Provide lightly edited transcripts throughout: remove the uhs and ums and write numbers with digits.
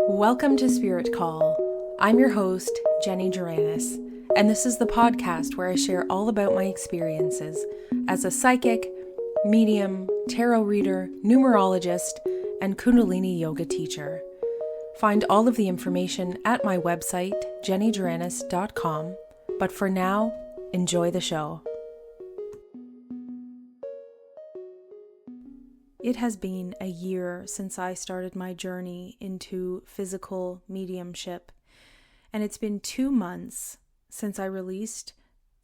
Welcome to Spirit Call. I'm your host, Jeni, and this is the podcast where I share all about my experiences as a psychic, medium, tarot reader, numerologist, and Kundalini yoga teacher. Find all of the information at my website, jeniduranis.com, but for now, enjoy the show. It has been a year since I started my journey into physical mediumship, and it's been 2 months since I released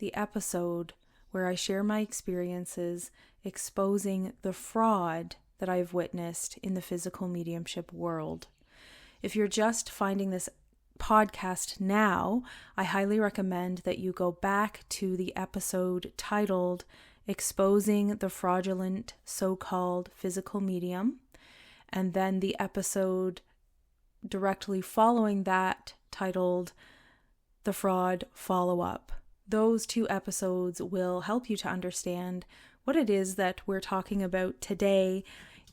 the episode where I share my experiences exposing the fraud that I've witnessed in the physical mediumship world. If you're just finding this podcast now, I highly recommend that you go back to the episode titled Exposing the Fraudulent So-Called Physical Medium, and then the episode directly following that titled The Fraud Follow-Up. Those 2 episodes will help you to understand what it is that we're talking about today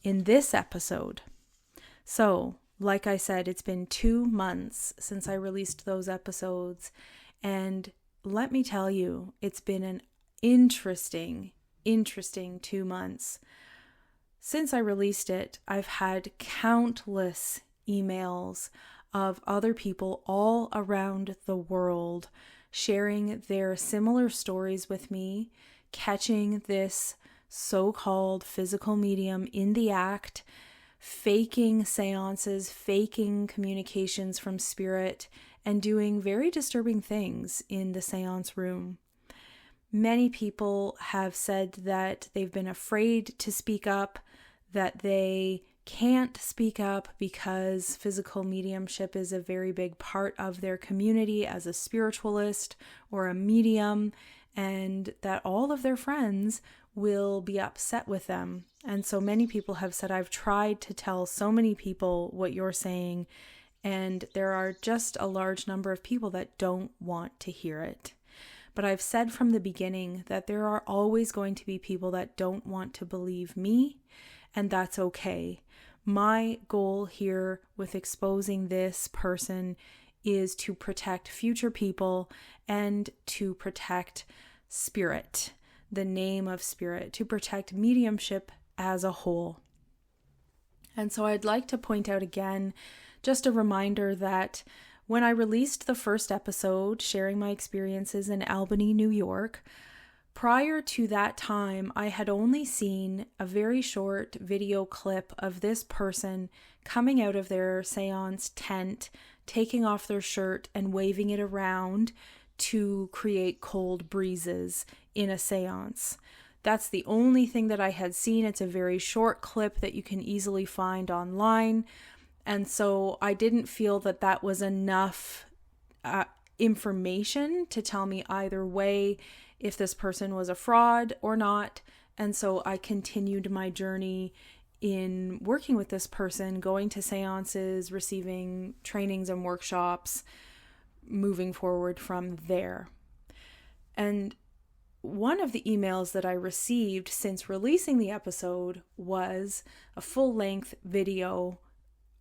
in this episode. So, like I said, it's been 2 months since I released those episodes, and let me tell you, it's been an interesting 2 months. Since I released it, I've had countless emails of other people all around the world sharing their similar stories with me, catching this so-called physical medium in the act, faking seances, faking communications from spirit, and doing very disturbing things in the seance room. Many people have said that they've been afraid to speak up, that they can't speak up because physical mediumship is a very big part of their community as a spiritualist or a medium, and that all of their friends will be upset with them. And so many people have said, I've tried to tell so many people what you're saying, and there are just a large number of people that don't want to hear it. But I've said from the beginning that there are always going to be people that don't want to believe me, and that's okay. My goal here with exposing this person is to protect future people and to protect spirit, the name of spirit, to protect mediumship as a whole. And so I'd like to point out again, just a reminder that when I released the first episode, sharing my experiences in Albany, New York, prior to that time, I had only seen a very short video clip of this person coming out of their seance tent, taking off their shirt and waving it around to create cold breezes in a seance. That's the only thing that I had seen. It's a very short clip that you can easily find online. And so I didn't feel that that was enough information to tell me either way if this person was a fraud or not. And so I continued my journey in working with this person, going to seances, receiving trainings and workshops, moving forward from there. And one of the emails that I received since releasing the episode was a full-length video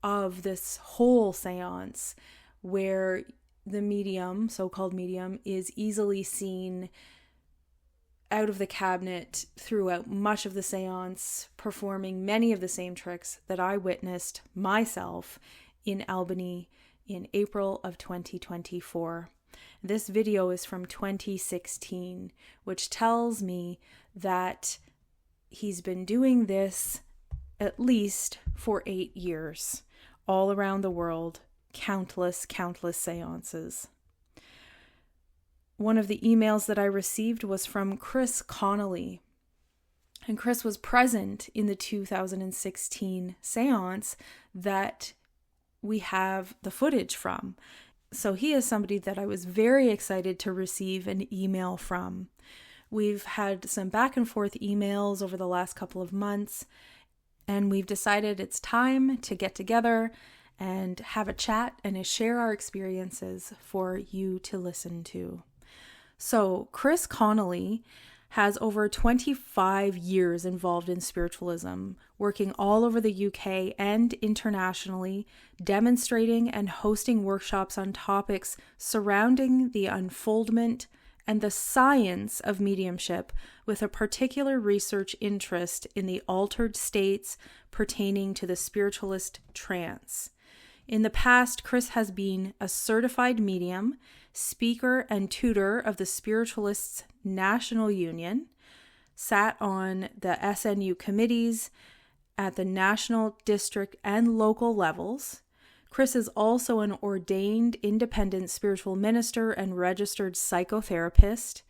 of this whole seance where the medium, so-called medium, is easily seen out of the cabinet throughout much of the seance, performing many of the same tricks that I witnessed myself in Albany in April of 2024. This video is from 2016, which tells me that he's been doing this at least for 8 years. All around the world, countless seances. One of the emails that I received was from Chris Connelly. And Chris was present in the 2016 seance that we have the footage from. So he is somebody that I was very excited to receive an email from. We've had some back and forth emails over the last couple of months, and we've decided it's time to get together and have a chat and share our experiences for you to listen to. So Chris Connelly has over 25 years involved in spiritualism, working all over the UK and internationally, demonstrating and hosting workshops on topics surrounding the unfoldment and the science of mediumship, with a particular research interest in the altered states pertaining to the spiritualist trance. In the past, Chris has been a certified medium, speaker and tutor of the Spiritualists National Union, sat on the SNU committees at the national, district, and local levels. Chris is also an ordained independent spiritual minister and registered psychotherapist.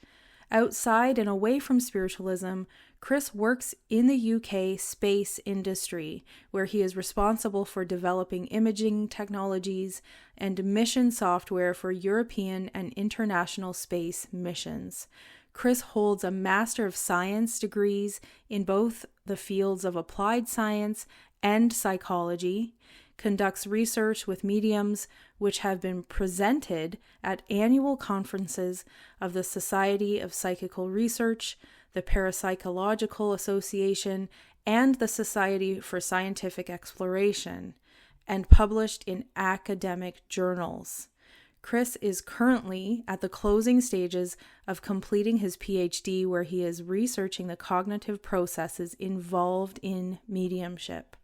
Outside and away from spiritualism, Chris works in the UK space industry, where he is responsible for developing imaging technologies and mission software for European and international space missions. Chris holds a Master of Science degrees in both the fields of applied science and psychology, conducts research with mediums which have been presented at annual conferences of the Society of Psychical Research, the Parapsychological Association, and the Society for Scientific Exploration, and published in academic journals. Chris is currently at the closing stages of completing his PhD, where he is researching the cognitive processes involved in mediumship.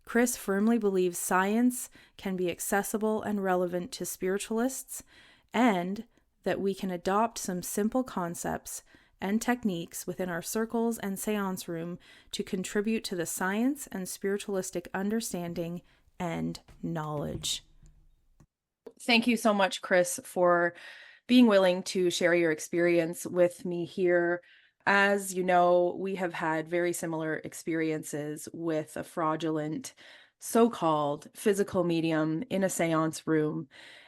Chris firmly believes science can be accessible and relevant to spiritualists, and that we can adopt some simple concepts and techniques within our circles and seance room to contribute to the science and spiritualistic understanding and knowledge. Thank you so much, Chris, for being willing to share your experience with me here. As you know, we have had very similar experiences with a fraudulent so-called physical medium in a seance room.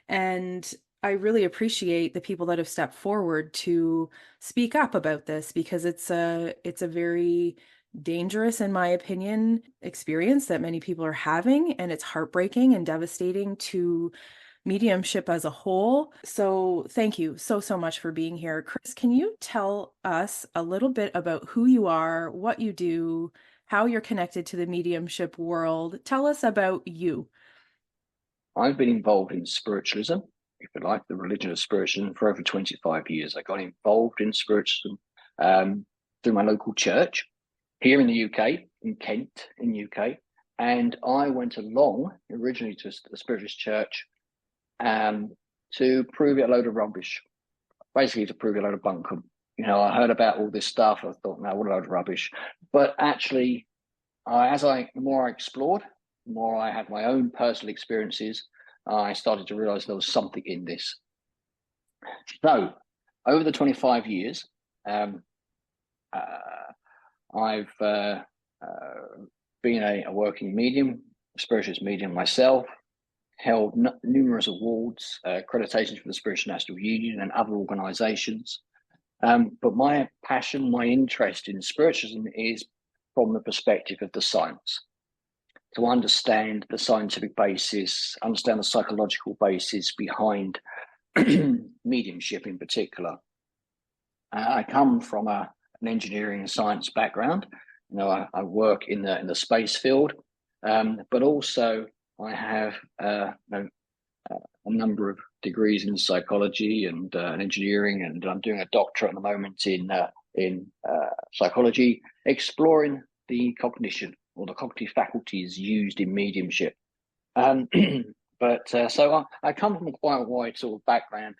And I really appreciate the people that have stepped forward to speak up about this, because it's a very dangerous, in my opinion, experience that many people are having, and it's heartbreaking and devastating to mediumship as a whole. So thank you so much for being here. Chris, can you tell us a little bit about who you are, what you do, how you're connected to the mediumship world? Tell us about you. I've been involved in spiritualism, if you like, the religion of spiritualism, for over 25 years. I got involved in spiritualism through my local church here in the UK, in Kent, in the UK. And I went along originally to the spiritualist church to prove it a load of rubbish, basically to prove it a load of bunkum. You know, I heard about all this stuff. I thought, no, what a load of rubbish. But actually, the more I explored, the more I had my own personal experiences, I started to realize there was something in this. So over the 25 years, I've been a working medium, a spiritualist medium myself, held numerous awards, accreditations from the Spiritual National Union and other organizations. But my passion, my interest in spiritualism is from the perspective of the science, to understand the scientific basis, understand the psychological basis behind mediumship in particular. I come from an engineering and science background. You know, I work in the space field, but also I have a number of degrees in psychology and engineering, and I'm doing a doctorate at the moment in psychology, exploring the cognition or the cognitive faculties used in mediumship. So I come from quite a wide sort of background,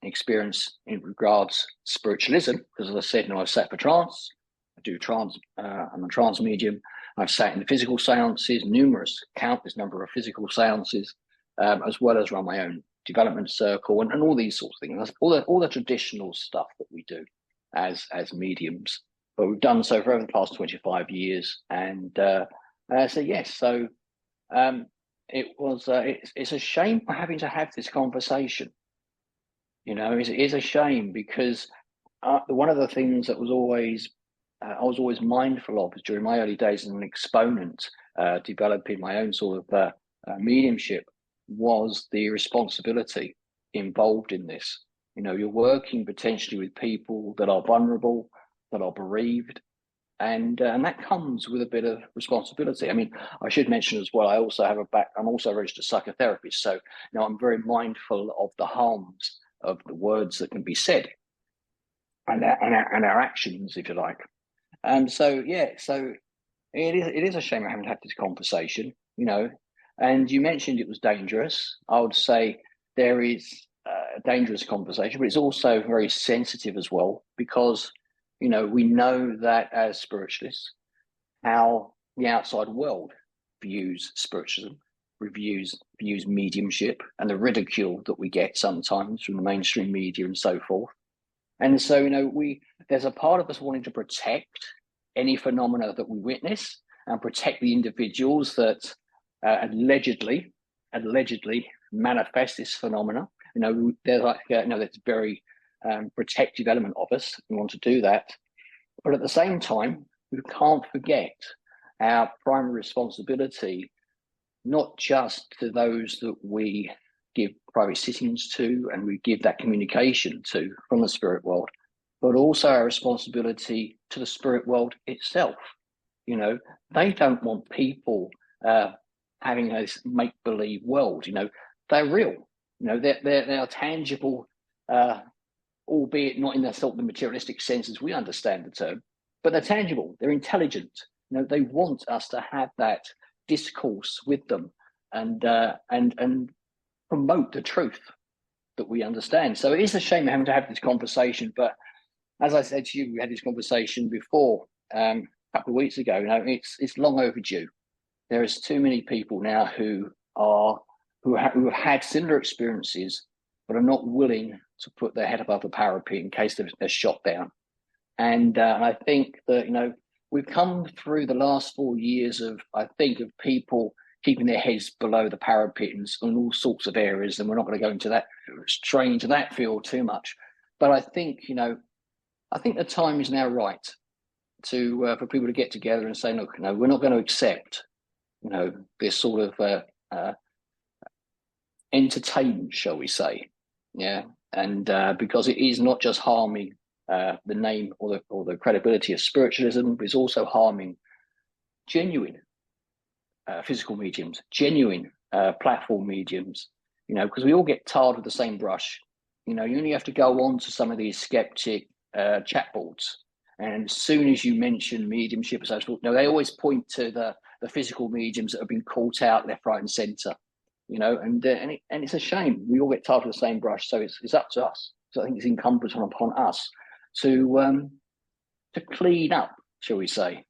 experience in regards to spiritualism, because as I said, you know, I've sat for trance, I do trance, I'm a trance medium. I've sat in the physical seances, countless number of physical seances, as well as run my own development circle and all these sorts of things. All the traditional stuff that we do as mediums. But we've done so for over the past 25 years. And it's a shame for having to have this conversation. You know, it is a shame, because one of the things that I was always mindful of during my early days as an exponent, developing my own sort of mediumship, was the responsibility involved in this. You know, you're working potentially with people that are vulnerable, that are bereaved, and that comes with a bit of responsibility. I mean, I should mention as well, I'm also a registered psychotherapist, so I'm very mindful of the harms of the words that can be said and our actions, if you like. So it is a shame I haven't had this conversation, And you mentioned it was dangerous. I would say there is a dangerous conversation, but it's also very sensitive as well, because we know that as spiritualists, how the outside world views spiritualism, views mediumship, and the ridicule that we get sometimes from the mainstream media and so forth. And so, there's a part of us wanting to protect any phenomena that we witness and protect the individuals that allegedly manifest this phenomena. There's there's a very protective element of us. We want to do that. But at the same time, we can't forget our primary responsibility, not just to those that we give private sittings to and we give that communication to from the spirit world, but also our responsibility to the spirit world itself. They don't want people having this make-believe world. They're real. They're tangible, albeit not in the sort of the materialistic sense as we understand the term, but they're tangible. They're intelligent. They want us to have that discourse with them and promote the truth that we understand. So it is a shame having to have this conversation, but as I said to you, we had this conversation before a couple of weeks ago. It's long overdue. There is too many people now who have had similar experiences, but are not willing to put their head above the parapet in case they're shot down. And I think that we've come through the last 4 years of people keeping their heads below the parapet in all sorts of areas, and we're not going to go into that field too much. But I think the time is now right to for people to get together and say, look, we're not going to accept this sort of entertainment, shall we say, and because it is not just harming the name or the credibility of spiritualism, but it's also harming genuine physical mediums, genuine platform mediums, because we all get tarred with the same brush. You only have to go on to some of these skeptic chat boards, and as soon as you mention mediumship and so forth, they always point to the physical mediums that have been caught out left, right, and centre. And it's a shame. We all get tarred with the same brush, so it's up to us. So I think it's incumbent upon us to clean up, shall we say.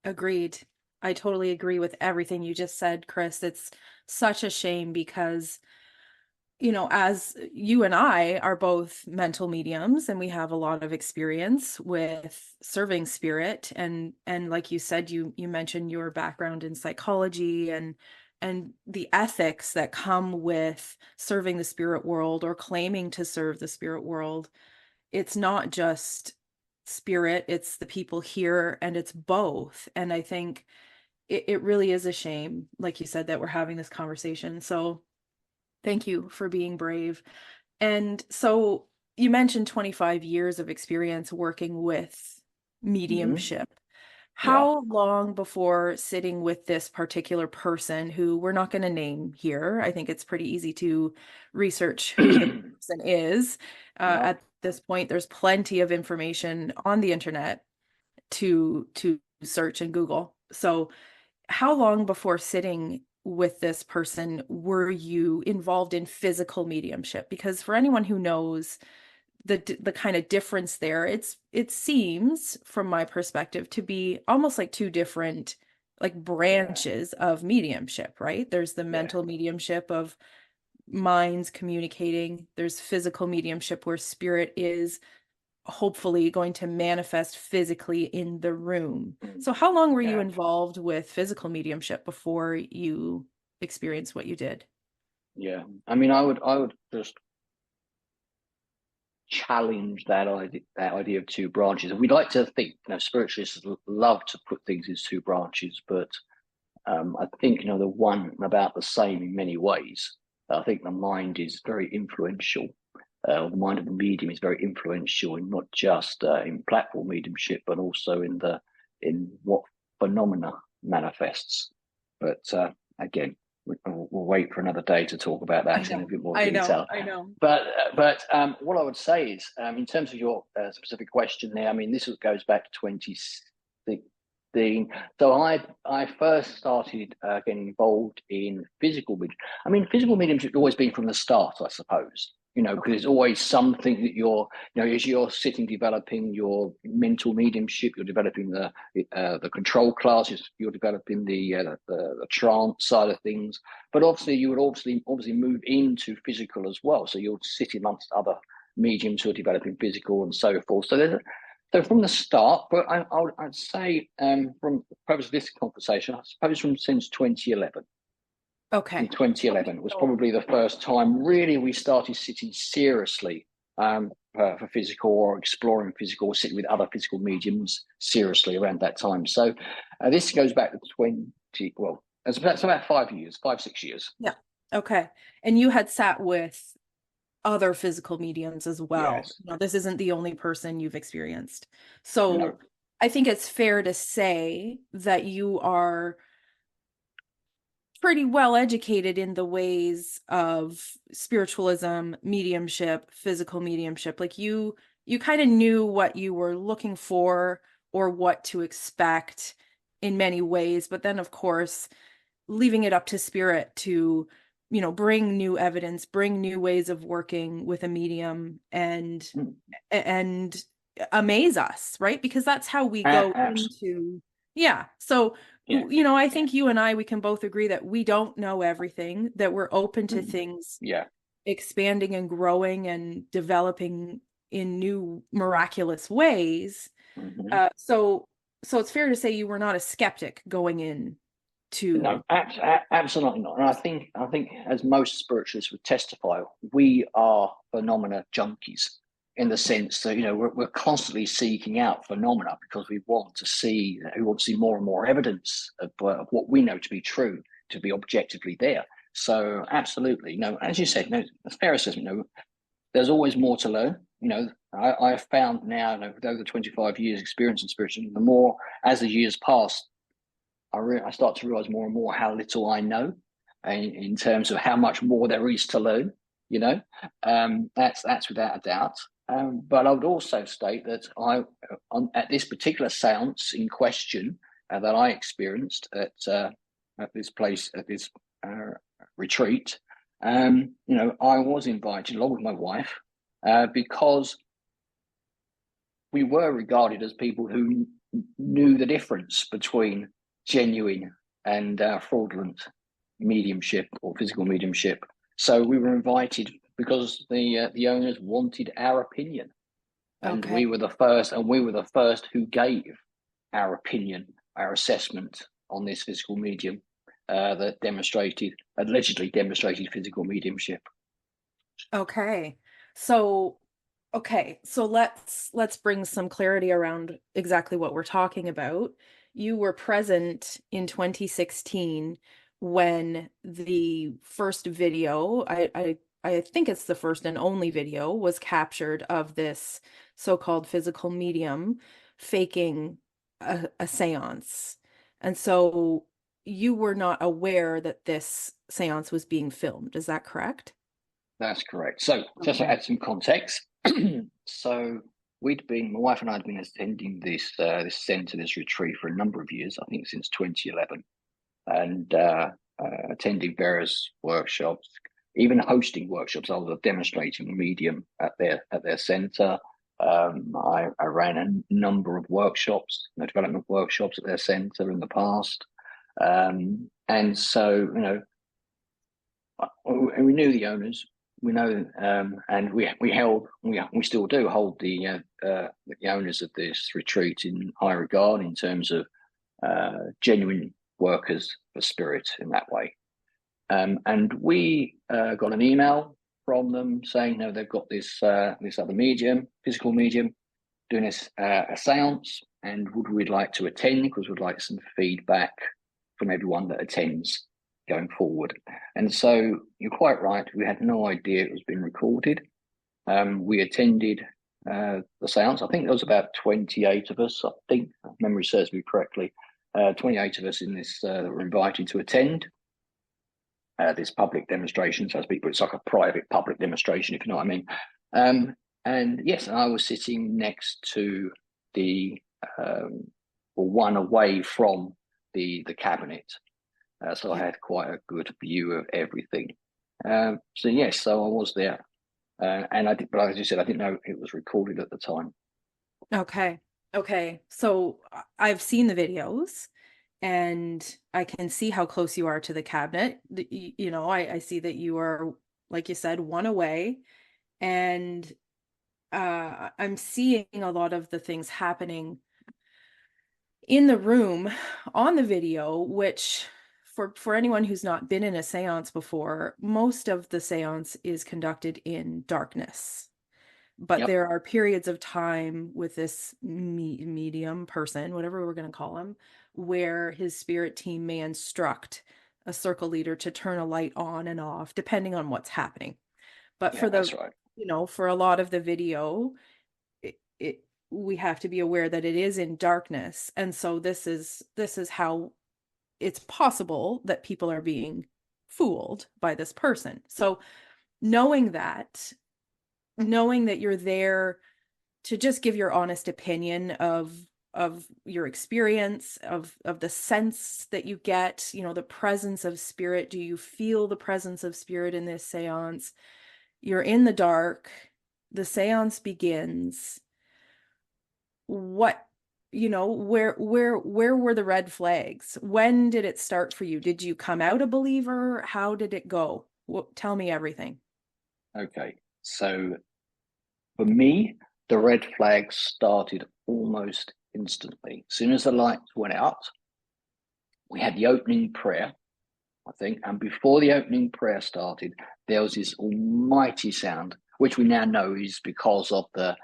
Agreed. I totally agree with everything you just said, Chris. It's such a shame because, as you and I are both mental mediums and we have a lot of experience with serving spirit, and like you said, you mentioned your background in psychology and the ethics that come with serving the spirit world or claiming to serve the spirit world. It's not just spirit, it's the people here, and it's both. And I think it really is a shame, like you said, that we're having this conversation. So thank you for being brave. And so you mentioned 25 years of experience working with mediumship. How long before sitting with this particular person, who we're not going to name here? I think it's pretty easy to research who the person is. At this point, there's plenty of information on the internet to search and Google. So how long before sitting with this person were you involved in physical mediumship? Because for anyone who knows the kind of difference there, it seems from my perspective to be almost like two different branches of mediumship, right? There's the mental mediumship of minds communicating. There's physical mediumship where spirit is hopefully going to manifest physically in the room. So how long were you involved with physical mediumship before you experienced what you did? I mean, I would just challenge that idea of two branches. And we'd like to think, spiritualists love to put things as two branches, but I think, the one about the same in many ways. I think the mind is very influential. The mind of the medium is very influential in not just in platform mediumship, but also in what phenomena manifests. But again, we'll wait for another day to talk about that in a bit more detail. I know. But what I would say is, in terms of your specific question there, I mean, this goes back to 2016. So I first started getting involved in physical medium. I mean, physical mediumship has always been from the start, I suppose. Because it's always something that as you're sitting developing your mental mediumship, you're developing the control classes, you're developing the trance side of things. But obviously, you would obviously move into physical as well. So you'll sit amongst other mediums who are developing physical and so forth. So from the start, but I'd say from the purpose of this conversation, I suppose since 2011. Okay. In 2011 was probably the first time really we started sitting seriously for physical or exploring physical or sitting with other physical mediums seriously around that time. So this goes back to it's about 5 years, 6 years. Yeah. Okay. And you had sat with other physical mediums as well. Yes. This isn't the only person you've experienced. So No. I think it's fair to say that you are pretty well educated in the ways of spiritualism, mediumship, physical mediumship. Like you kind of knew what you were looking for or what to expect in many ways. But then, of course, leaving it up to spirit to, bring new evidence, bring new ways of working with a medium and amaze us, right? Because that's how we go into, yeah. So, I think you and I, we can both agree that we don't know everything, that we're open to things expanding and growing and developing in new miraculous ways. Mm-hmm. So it's fair to say you were not a skeptic going in to. No, absolutely not. And I think as most spiritualists would testify, we are phenomena junkies in the sense that we're constantly seeking out phenomena because we want to see more and more evidence of what we know to be true, to be objectively there. So absolutely, as you said, as fair assessment, there's always more to learn. I have found now, with over 25 years experience in spiritualism, the more as the years pass, I start to realize more and more how little I know in terms of how much more there is to learn. That's without a doubt. But I would also state that at this particular seance in question that I experienced at this place, at this retreat, I was invited along with my wife because we were regarded as people who knew the difference between genuine and fraudulent mediumship or physical mediumship. So we were invited because the owners wanted our opinion, and we were the first who gave our opinion, our assessment on this physical medium that allegedly demonstrated physical mediumship. Okay, so let's bring some clarity around exactly what we're talking about. You were present in 2016 when the first video, I think it's the first and only video, was captured of this so-called physical medium faking a seance. And so you were not aware that this seance was being filmed. Is that correct? That's correct. So just to add some context, so my wife and I had been attending this centre, this retreat for a number of years, I think since 2011, and attending various workshops, even hosting workshops. I was a demonstrating medium at their centre. I ran a number of workshops, development workshops at their centre in the past, and so we knew the owners. We know, and we still do hold the owners of this retreat in high regard in terms of genuine workers for spirit in that way. And we got an email from them saying, they've got this other medium, physical medium, doing a seance, and we'd like to attend because we'd like some feedback from everyone that attends going forward. And so you're quite right. We had no idea it was being recorded. We attended the seance. I think there was about 28 of us. I think, if memory serves me correctly, 28 of us in this that were invited to attend this public demonstration, so to speak, but it's like a private public demonstration, if you know what I mean. And yes, I was sitting next to the one away from the cabinet, so I had quite a good view of everything. So yes, so I was there, and I did, but as you said, I didn't know it was recorded at the time. Okay. So I've seen the videos and I can see how close you are to the cabinet. You know, I see that you are, like you said, one away, and I'm seeing a lot of the things happening in the room on the video, which for anyone who's not been in a seance before, most of the seance is conducted in darkness. But Yep. there are periods of time with this medium person, whatever we're going to call him, where his spirit team may instruct a circle leader to turn a light on and off, depending on what's happening. But Yeah, for the, that's right. you know, for a lot of the video, we have to be aware that it is in darkness. And so this is how it's possible that people are being fooled by this person. So knowing that you're there to just give your honest opinion of your experience, of the sense that you get, you know, the presence of spirit. Do you feel the presence of spirit in this seance? You're in the dark, the seance begins. What, you know, where were the red flags? When did it start for you? Did you come out a believer? How did it go? Tell me everything. Okay, so for me, the red flags started almost instantly. As soon as the lights went out, we had the opening prayer, I think, and before the opening prayer started, there was this almighty sound, which we now know is because of the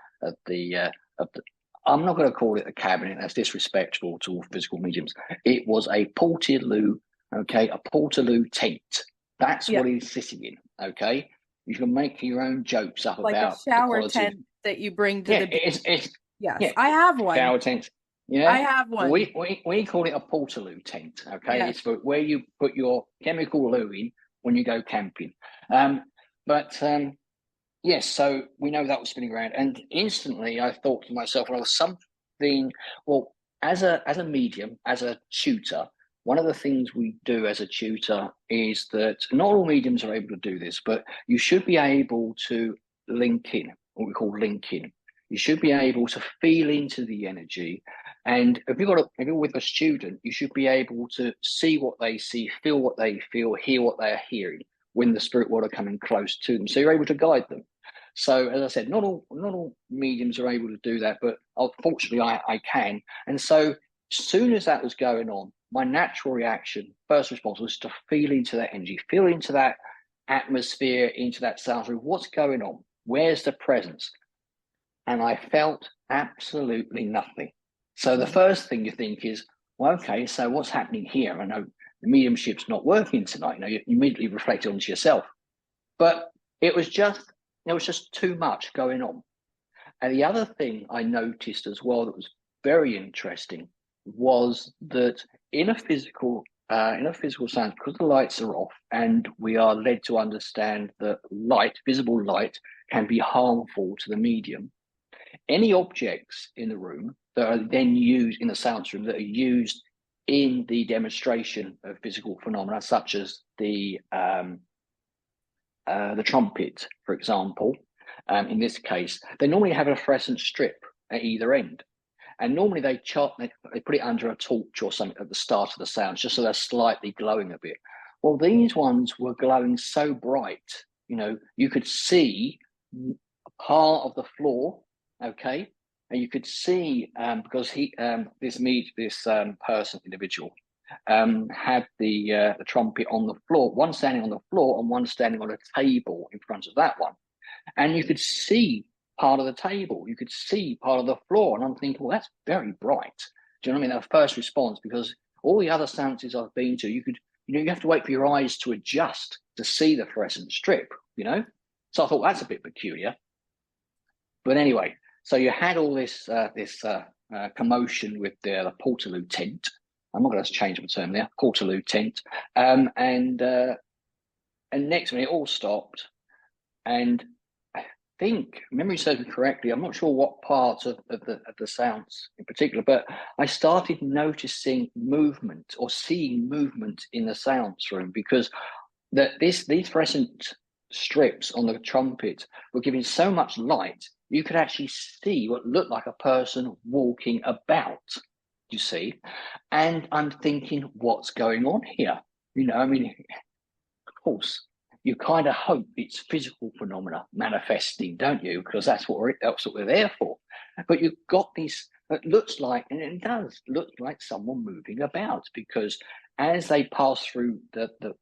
I'm not going to call it a cabinet. That's disrespectful to all physical mediums. It was a portaloo, okay, a portaloo tent. That's what he's sitting in, okay. You can make your own jokes up Like about a shower the quality tent that you bring to the beach. it's Yes, yeah, I have one. shower tent. Yeah, I have one. We call it a portaloo tent. Okay, Yes. it's for where you put your chemical loo in when you go camping. But yes, so we know that was spinning around, and instantly I thought to myself, well, something. Well, as a medium, as a tutor, one of the things we do as a tutor is that not all mediums are able to do this, but you should be able to link in, what we call linking. You should be able to feel into the energy, and if you're with a student, you should be able to see what they see, feel what they feel, hear what they are hearing when the spirit world are coming close to them. So you're able to guide them. So as I said, not all mediums are able to do that, but unfortunately I can. And so as soon as that was going on, my natural reaction, first response, was to feel into that energy, feel into that atmosphere, into that sound. What's going on? Where's the presence? And I felt absolutely nothing. So the first thing you think is, well, okay, so what's happening here? I know the mediumship's not working tonight. You know, you immediately reflect onto yourself. But it was just too much going on. And the other thing I noticed as well that was very interesting was that in a physical sense, because the lights are off and we are led to understand that visible light, can be harmful to the medium. Any objects in the room that are then used in the seance room that are used in the demonstration of physical phenomena, such as the trumpet, for example, in this case, they normally have a fluorescent strip at either end. And normally they put it under a torch or something at the start of the sound, just so they're slightly glowing a bit. Well, these ones were glowing so bright, you know, you could see part of the floor, okay? And you could see, because this individual, had the trumpet on the floor, one standing on the floor and one standing on a table in front of that one. And you could see part of the table, you could see part of the floor. And I'm thinking, well, that's very bright. Do you know what I mean? That first response, because all the other seances I've been to, you could you have to wait for your eyes to adjust to see the fluorescent strip, So I thought that's a bit peculiar. But anyway, so you had all this commotion with the Portaloo tent. I'm not going to change the term there, Portaloo tent. And next minute it all stopped. And I think, memory serves me correctly, I'm not sure what part of the seance in particular, but I started noticing movement or seeing movement in the seance room, because these fluorescent strips on the trumpet were giving so much light, you could actually see what looked like a person walking about, you see. And I'm thinking, what's going on here? Of course, you kind of hope it's physical phenomena manifesting, don't you? Because that's what we're there for. But you've got these, it looks like, and it does look like someone moving about, because as they pass through the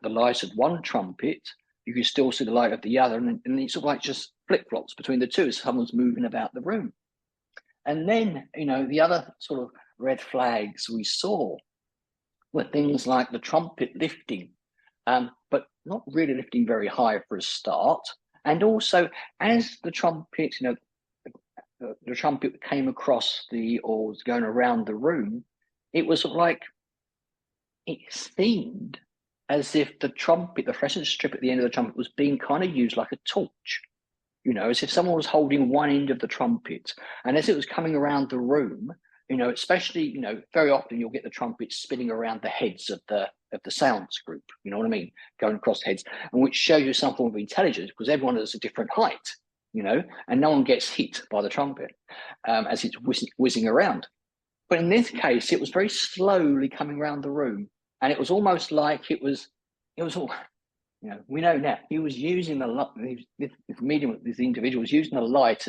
light of one trumpet, you can still see the light of the other, and it's sort of like just flip-flops between the two as someone's moving about the room. And then, the other sort of red flags we saw were things like the trumpet lifting, but not really lifting very high for a start. And also, as the trumpet, the trumpet came across or was going around the room, it was sort of like, it seemed as if the fluorescent strip at the end of the trumpet was being kind of used like a torch, as if someone was holding one end of the trumpet. And as it was coming around the room, especially, very often you'll get the trumpet spinning around the heads of the seance group, you know what I mean, going across the heads, and which shows you some form of intelligence, because everyone is a different height, and no one gets hit by the trumpet as it's whizzing around. But in this case, it was very slowly coming around the room, and it was almost like it was all, we know now he was using this medium, this individual was using the light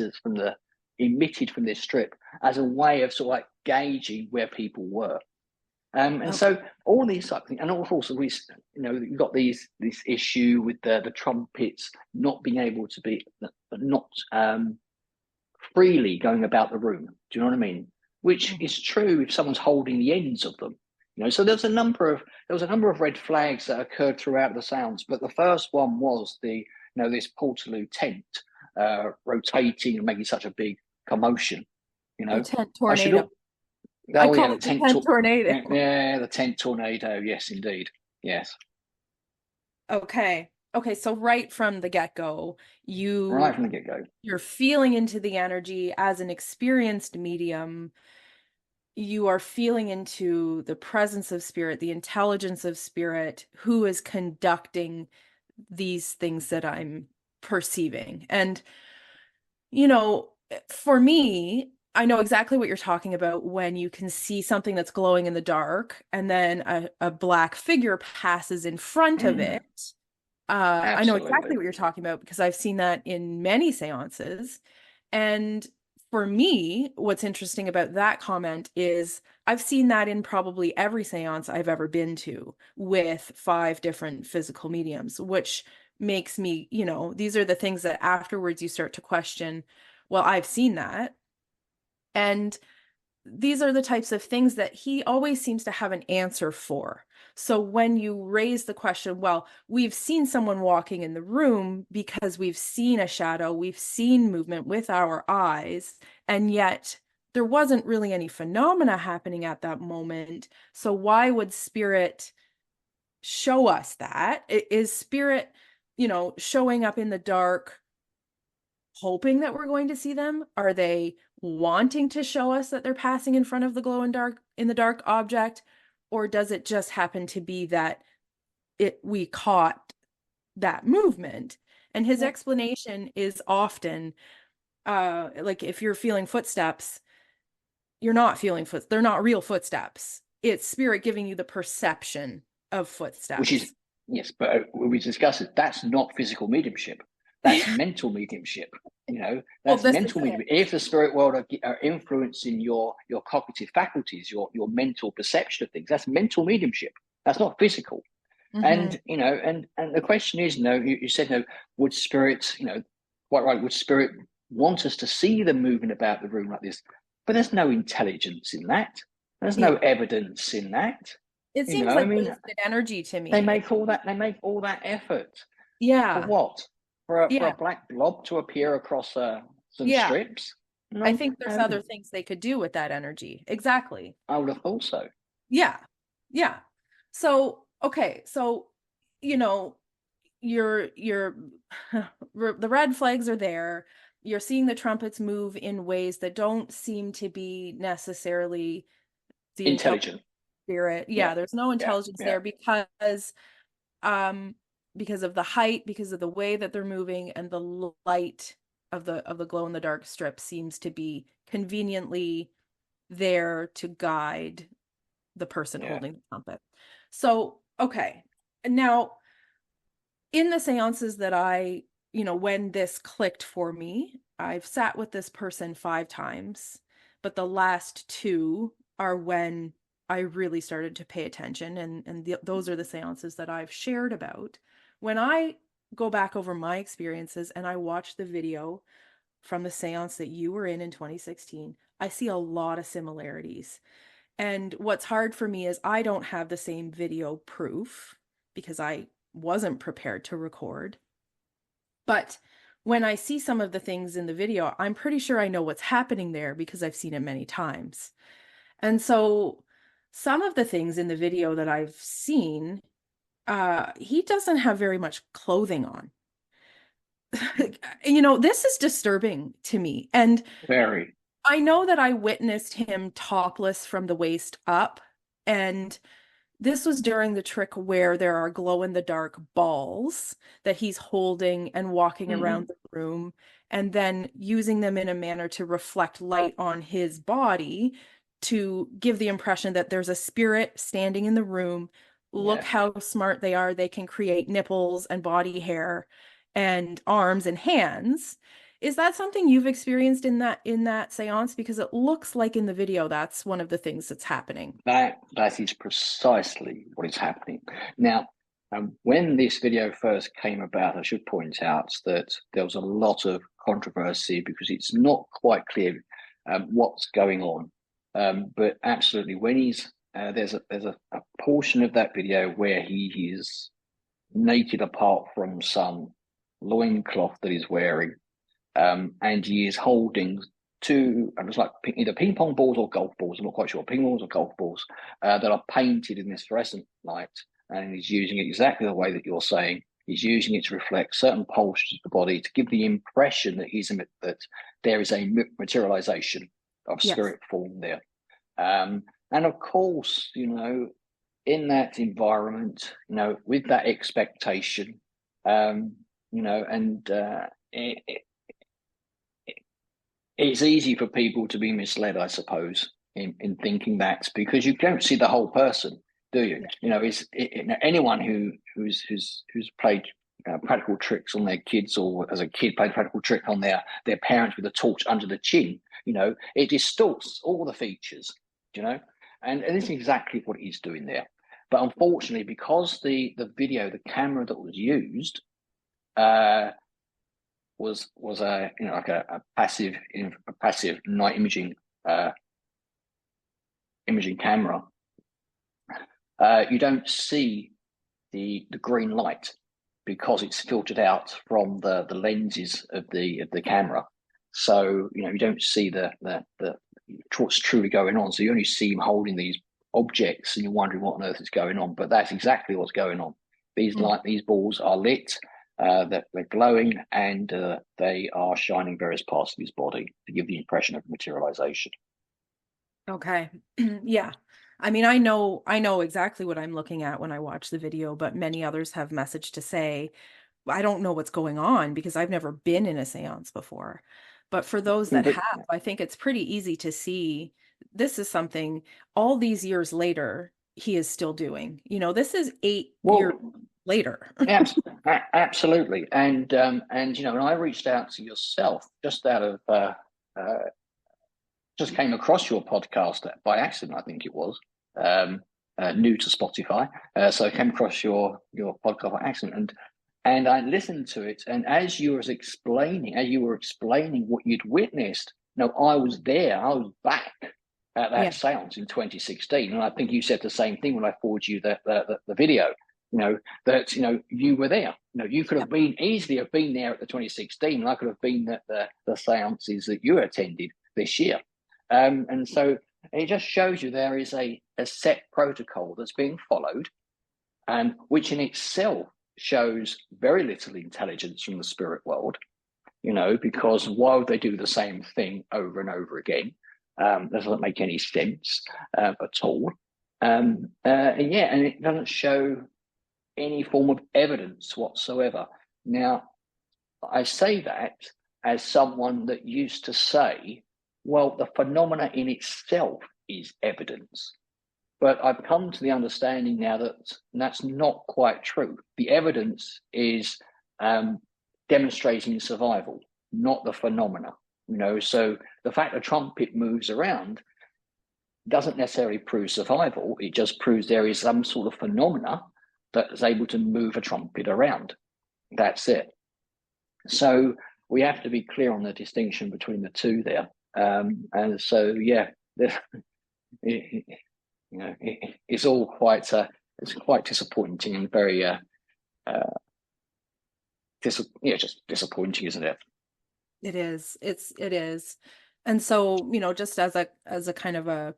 emitted from this strip as a way of sort of like gauging where people were. So all these type of things, and also you've got this issue with the trumpets not being able to be not freely going about the room. Do you know what I mean? Which is true if someone's holding the ends of them. So there was a number of red flags that occurred throughout the seance, but the first one was this Portaloo tent rotating and making such a big commotion. The tent tornado. I call it the tent tornado. Yeah, the tent tornado. Yes, indeed. Yes. Okay. So right from the get-go, you're feeling into the energy as an experienced medium. You are feeling into the presence of spirit, the intelligence of spirit, who is conducting these things that I'm perceiving. And, for me, I know exactly what you're talking about when you can see something that's glowing in the dark and then a black figure passes in front of it. I know exactly what you're talking about because I've seen that in many seances. And for me, what's interesting about that comment is I've seen that in probably every seance I've ever been to with 5 different physical mediums, which makes me, these are the things that afterwards you start to question, well, I've seen that. And these are the types of things that he always seems to have an answer for. So when you raise the question, well, we've seen someone walking in the room because we've seen a shadow, we've seen movement with our eyes, and yet there wasn't really any phenomena happening at that moment. So why would spirit show us that? Is spirit, showing up in the dark, hoping that we're going to see them? Are they wanting to show us that they're passing in front of the glow in the dark object? Or does it just happen to be that we caught that movement? And his explanation is often like if you're feeling footsteps, you're not feeling they're not real footsteps. It's spirit giving you the perception of footsteps. Which is, yes, but we discussed it, that's not physical mediumship. That's mental mediumship. That's mental mediumship. If the spirit world are influencing your cognitive faculties, your mental perception of things, that's mental mediumship. That's not physical. And and the question is, you said, would spirit, quite right, would spirit want us to see them moving about the room like this? But there's no intelligence in that. There's no evidence in that. It You seems know, I like mean, wasted energy to they me. make all that, effort for Yeah. what? For a Yeah. black blob to appear across some Yeah. strips? I No, think there's other things they could do with that energy. Exactly. I would have thought so. Yeah. Yeah. So, okay. So, you know, you're the red flags are there. You're seeing the trumpets move in ways that don't seem to be necessarily the intelligent Intelligent. spirit. Yeah, Yeah, there's no yeah, intelligence yeah, there um because of the height, because of the way that they're moving, and the light of the glow in the dark strip seems to be conveniently there to guide the person yeah. holding the trumpet. So, okay. Now, in the seances that when this clicked for me, I've sat with this person 5 times, but the last two are when I really started to pay attention. And those are the seances that I've shared about. When I go back over my experiences and I watch the video from the seance that you were in 2016, I see a lot of similarities. And what's hard for me is I don't have the same video proof because I wasn't prepared to record. But when I see some of the things in the video, I'm pretty sure I know what's happening there because I've seen it many times. And so some of the things in the video that I've seen, he doesn't have very much clothing on. This is disturbing to me. And Very. I know that I witnessed him topless from the waist up, and this was during the trick where there are glow in the dark balls that he's holding and walking Mm-hmm. around the room, and then using them in a manner to reflect light on his body to give the impression that there's a spirit standing in the room. Look Yeah. how smart they are. They can create nipples and body hair and arms and hands. Is that something you've experienced in that seance? Because it looks like in the video that's one of the things that's happening. That is precisely what is happening. Now, when this video first came about, I should point out that there was a lot of controversy because it's not quite clear what's going on. But absolutely, when there's a portion of that video where he is naked apart from some loincloth that he's wearing, and he is holding two, and it's like either ping pong balls or golf balls. I'm not quite sure, ping balls or golf balls that are painted in this fluorescent light, and he's using it exactly the way that you're saying. He's using it to reflect certain postures of the body to give the impression that there is a materialization of Yes. spirit form there. And of course, in that environment, with that expectation, and it's easy for people to be misled, I suppose, in thinking that because you don't see the whole person, do you? Anyone who's played practical tricks on their kids, or as a kid played practical trick on their parents with a torch under the chin. It distorts all the features. And this is exactly what he's doing there. But unfortunately, because the video, the camera that was used, was like a passive night imaging camera, you don't see the green light because it's filtered out from the lenses of the camera. So you don't see the what's truly going on. So you only see him holding these objects, and you're wondering what on earth is going on. But that's exactly what's going on. These balls are lit. That they're glowing, and they are shining various parts of his body to give the impression of materialization. Okay. Yeah. I mean, I know exactly what I'm looking at when I watch the video, but many others have messaged to say, I don't know what's going on because I've never been in a seance before. But for those that But have, I think it's pretty easy to see this is something all these years later he is still doing. This is 8 years well, later. absolutely, and when I reached out to yourself just out of just came across your podcast by accident, I think it was. New to Spotify, so I came across your podcast by accident, and I listened to it. And as you were explaining what you'd witnessed, I was there. I was back at Yeah. that seance in 2016. And I think you said the same thing when I forwarded you the video, that, you were there. You could have easily have been there at the 2016, and I could have been at the seances that you attended this year. And so it just shows you there is a set protocol that's being followed, and which in itself shows very little intelligence from the spirit world, because why would they do the same thing over and over again? Doesn't make any sense at all. And it doesn't show any form of evidence whatsoever. Now, I say that as someone that used to say, well, the phenomena in itself is evidence. But I've come to the understanding now that that's not quite true. The evidence is demonstrating survival, not the phenomena. So the fact the trumpet moves around doesn't necessarily prove survival. It just proves there is some sort of phenomena that is able to move a trumpet around. That's it. So we have to be clear on the distinction between the two there. And so, it's all quite disappointing and very just disappointing, isn't it? It is. It is. And so, just as a kind of a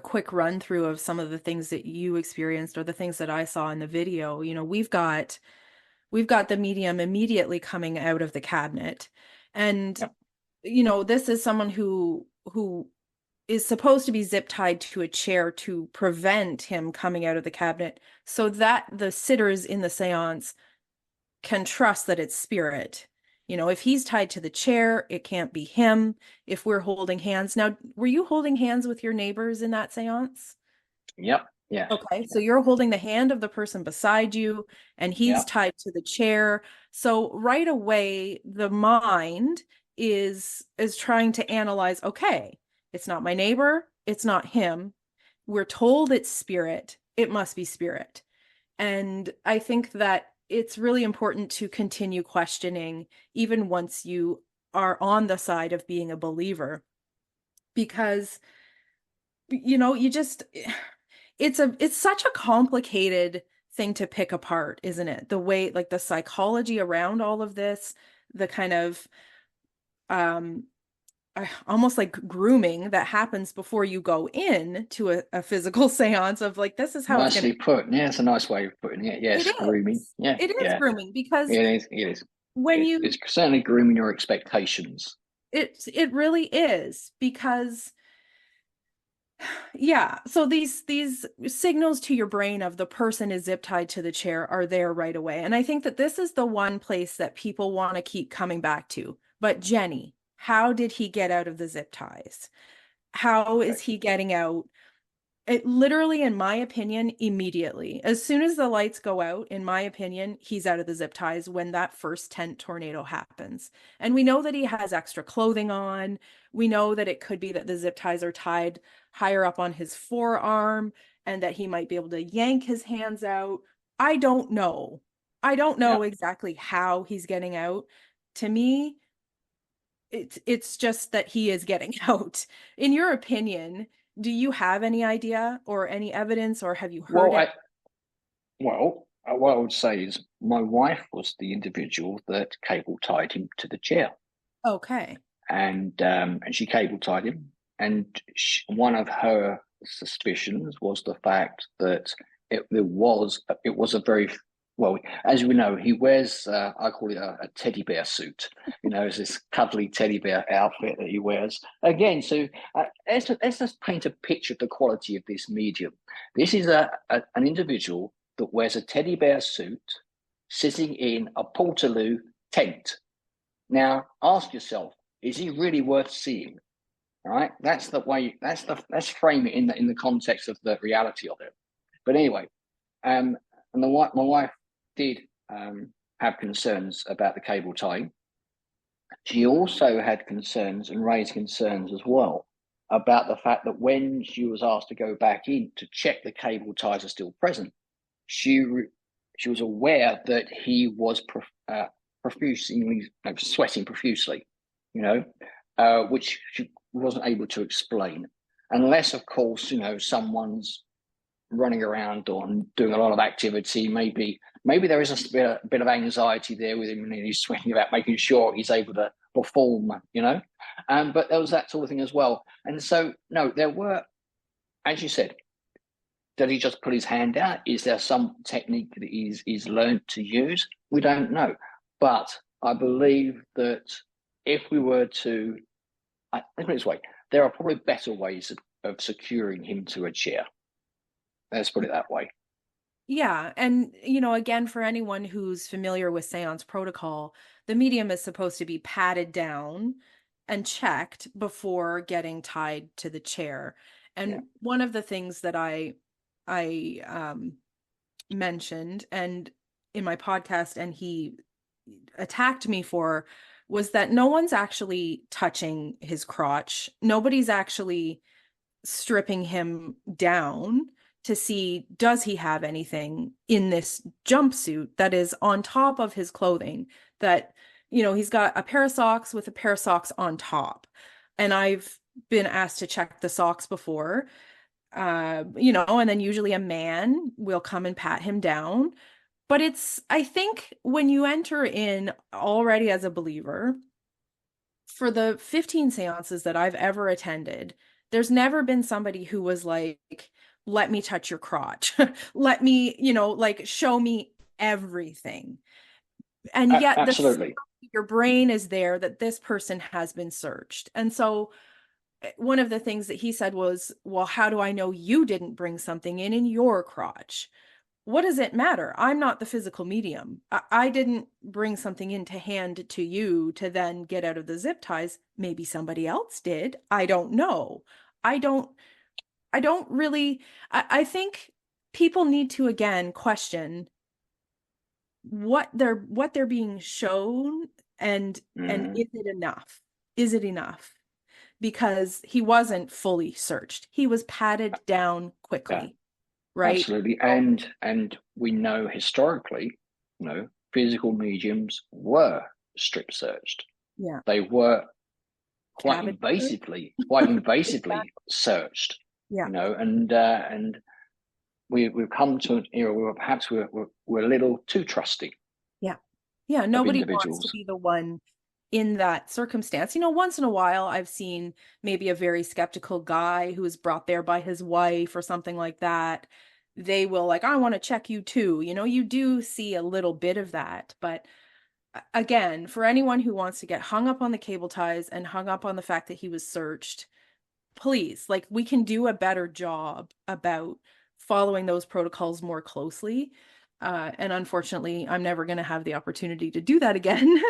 quick run through of some of the things that you experienced or the things that I saw in the video, we've got the medium immediately coming out of the cabinet. And, this is someone who is supposed to be zip tied to a chair to prevent him coming out of the cabinet so that the sitters in the seance can trust that it's spirit. If he's tied to the chair, it can't be him. If we're holding hands. Now, were you holding hands with your neighbors in that seance? Yep. Yeah. Okay. So you're holding the hand of the person beside you and he's tied to the chair. So right away, the mind is trying to analyze, okay, it's not my neighbor. It's not him. We're told it's spirit. It must be spirit. And I think that it's really important to continue questioning even once you are on the side of being a believer, because it's such a complicated thing to pick apart, isn't it? The way, like, the psychology around all of this, the kind of almost like grooming that happens before you go in to a physical seance of, like, this is how it's nicely put. Yeah, it's a nice way of putting it. Yes, grooming. Yeah, it is grooming, because it is. When it's certainly grooming your expectations. It really is, because so these signals to your brain of the person is zip tied to the chair are there right away. And I think that this is the one place that people want to keep coming back to. But Jeni, how did he get out of the zip ties? How is he getting out? It literally, in my opinion, immediately. As soon as the lights go out, in my opinion, he's out of the zip ties when that first tent tornado happens. And we know that he has extra clothing on. We know that it could be that the zip ties are tied higher up on his forearm and that he might be able to yank his hands out. I don't know. I don't know exactly how he's getting out. To me, it's just that he is getting out. In your opinion, do you have any idea or any evidence, or have you heard it? What I would say is my wife was the individual that cable tied him to the chair. Okay. And she cable tied him. And one of her suspicions was the fact that it was a very, well, as we know, he wears, I call it a teddy bear suit. It's this cuddly teddy bear outfit that he wears. Again, so let's just paint a picture of the quality of this medium. This is an individual that wears a teddy bear suit sitting in a Portaloo tent. Now, ask yourself, is he really worth seeing? All right, that's the way. Let's frame it in the context of the reality of it. But anyway, and my wife did have concerns about the cable tying. She also had concerns and raised concerns as well about the fact that when she was asked to go back in to check the cable ties are still present, she was aware that he was profusely sweating profusely, which she wasn't able to explain. unless, of course, someone's running around or doing a lot of activity. Maybe there is a bit of anxiety there with him, and he's sweating about making sure he's able to perform, but there was that sort of thing as well. And so, no, there were, as you said, did he just put his hand out? Is there some technique that he's learned to use? We don't know. But I believe that if we were to, let's put it this way, there are probably better ways of securing him to a chair. Let's put it that way. Yeah. And, again, for anyone who's familiar with seance protocol, the medium is supposed to be patted down and checked before getting tied to the chair. And one of the things that I mentioned and in my podcast, and he attacked me for, was that no one's actually touching his crotch. Nobody's actually stripping him down to see, does he have anything in this jumpsuit that is on top of his clothing, that, he's got a pair of socks with a pair of socks on top. And I've been asked to check the socks before, and then usually a man will come and pat him down. But I think when you enter in already as a believer, for the 15 seances that I've ever attended, there's never been somebody who was like, let me touch your crotch. Let me, show me everything. And yet absolutely, your brain is there that this person has been searched. And so one of the things that he said was, well, how do I know you didn't bring something in your crotch? What does it matter? I'm not the physical medium. I didn't bring something in to hand to you to then get out of the zip ties. Maybe somebody else did. I don't know. I think people need to, again, question what they're being shown, and is it enough? Is it enough? Because he wasn't fully searched. He was patted down quickly. Right. Absolutely. And we know historically, physical mediums were strip searched. Yeah. They were quite invasively searched. Yeah. And we've come to an era where perhaps we're a little too trusting. Yeah. Yeah. Nobody wants to be the one in that circumstance. Once in a while I've seen maybe a very skeptical guy who is brought there by his wife or something like that. They will I want to check you too. You do see a little bit of that. But again, for anyone who wants to get hung up on the cable ties and hung up on the fact that he was searched, please, we can do a better job about following those protocols more closely. And unfortunately, I'm never going to have the opportunity to do that again,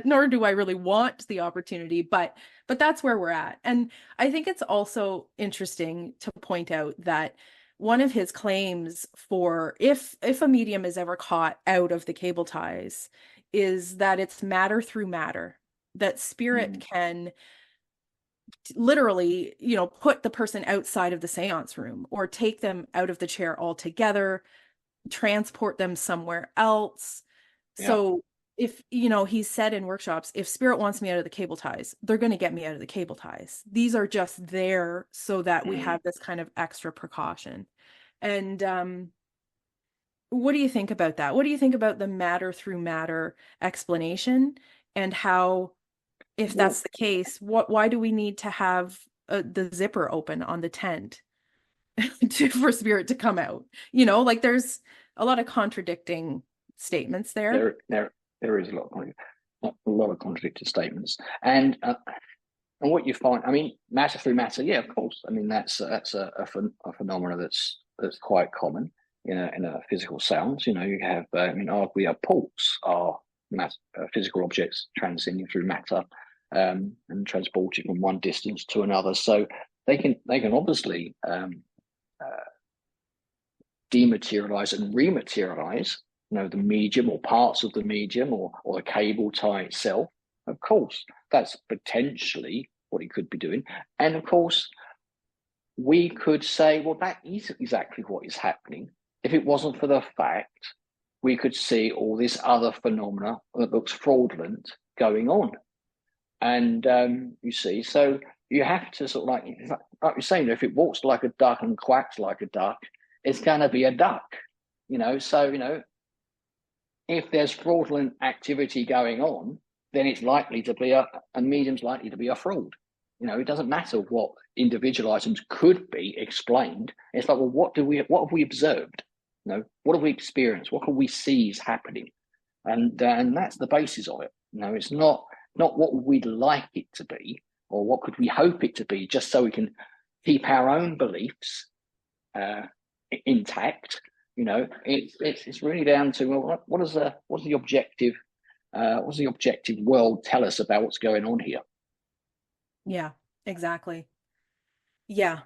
nor do I really want the opportunity, but that's where we're at. And I think it's also interesting to point out that one of his claims for if a medium is ever caught out of the cable ties is that it's matter through matter, that spirit can literally, put the person outside of the seance room or take them out of the chair altogether, transport them somewhere else. Yeah. So if, he said in workshops, if spirit wants me out of the cable ties, they're going to get me out of the cable ties. These are just there so that we have this kind of extra precaution. And what do you think about that? What do you think about the matter through matter explanation, and how, if that's the case, why do we need to have the zipper open on the tent for spirit to come out? There's a lot of contradicting statements there. There is a lot of contradicting statements, and what you find, matter through matter, yeah, of course. That's a phenomenon that's quite common in a physical sound. You have, arguably, our pulse are physical objects transcending through matter and transporting from one distance to another. So they can obviously dematerialize and rematerialize, the medium or parts of the medium or the cable tie itself. Of course, that's potentially what he could be doing. And of course, we could say, well, that is exactly what is happening. If it wasn't for the fact we could see all this other phenomena that looks fraudulent going on. And you see, so, you have to sort of like you're saying, if it walks like a duck and quacks like a duck, it's going to be a duck, So, if there's fraudulent activity going on, then it's likely to be a medium's likely to be a fraud. It doesn't matter what individual items could be explained. It's like, well, what have we observed? What have we experienced? What can we see is happening? And that's the basis of it. It's not what we'd like it to be or what could we hope it to be, just so we can keep our own beliefs intact. It's really down to, well, what's the objective world tell us about what's going on here? Yeah, exactly. Yeah.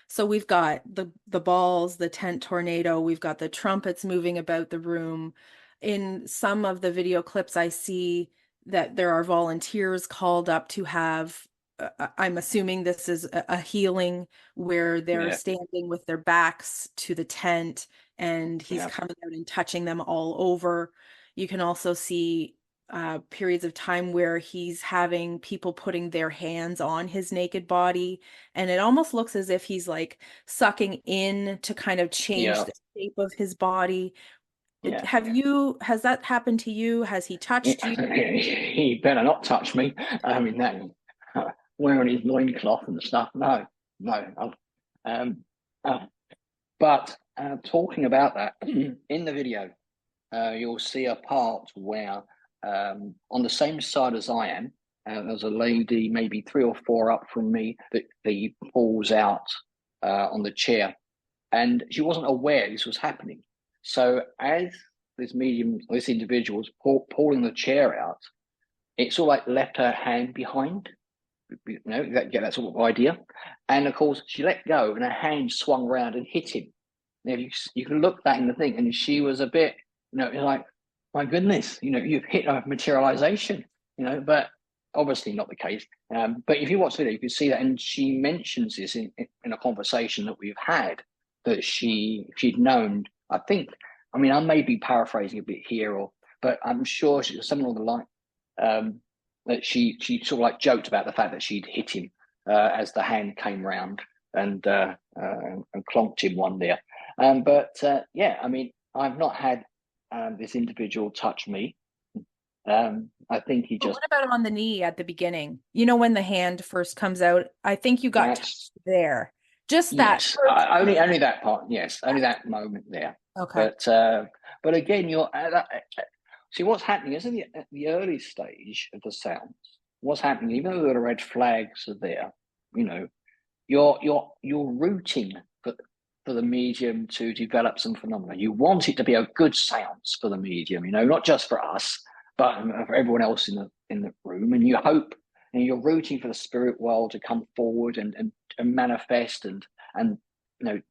So we've got the balls, the tent tornado, we've got the trumpets moving about the room. In some of the video clips, I see that there are volunteers called up to have, I'm assuming this is a healing where they're standing with their backs to the tent and he's coming out and touching them all over. You can also see periods of time where he's having people putting their hands on his naked body, and it almost looks as if he's like sucking in to kind of change the shape of his body. Has that happened to you? Has he touched you? He better not touch me. I mean, that wearing his loincloth and stuff. No. But talking about that, in the video, you'll see a part where on the same side as I am, there's a lady maybe 3 or 4 up from me that he pulls out on the chair, and she wasn't aware this was happening. So as this individual was pulling the chair out, it sort of like left her hand behind. Get that sort of idea. And of course, she let go, and her hand swung around and hit him. Now you can look that in the thing, and she was a bit, like, my goodness, you've hit a materialization, but obviously not the case. But if you watch the video, you can see that, and she mentions this in a conversation that we've had, that she'd known. I may be paraphrasing a bit here, but I'm sure she was something along the line that she sort of like joked about the fact that she'd hit him as the hand came round and clonked him one there. I've not had this individual touch me. I think he just. What about on the knee at the beginning? When the hand first comes out, I think you got touched there. Just that. Yes, only that part. Yes, only that moment there. Okay. But again, see what's happening is at the early stage of the seance. What's happening, even though the red flags are there, you're rooting for the medium to develop some phenomena. You want it to be a good seance for the medium, not just for us, but for everyone else in the room. And you hope, and you're rooting for the spirit world to come forward and manifest and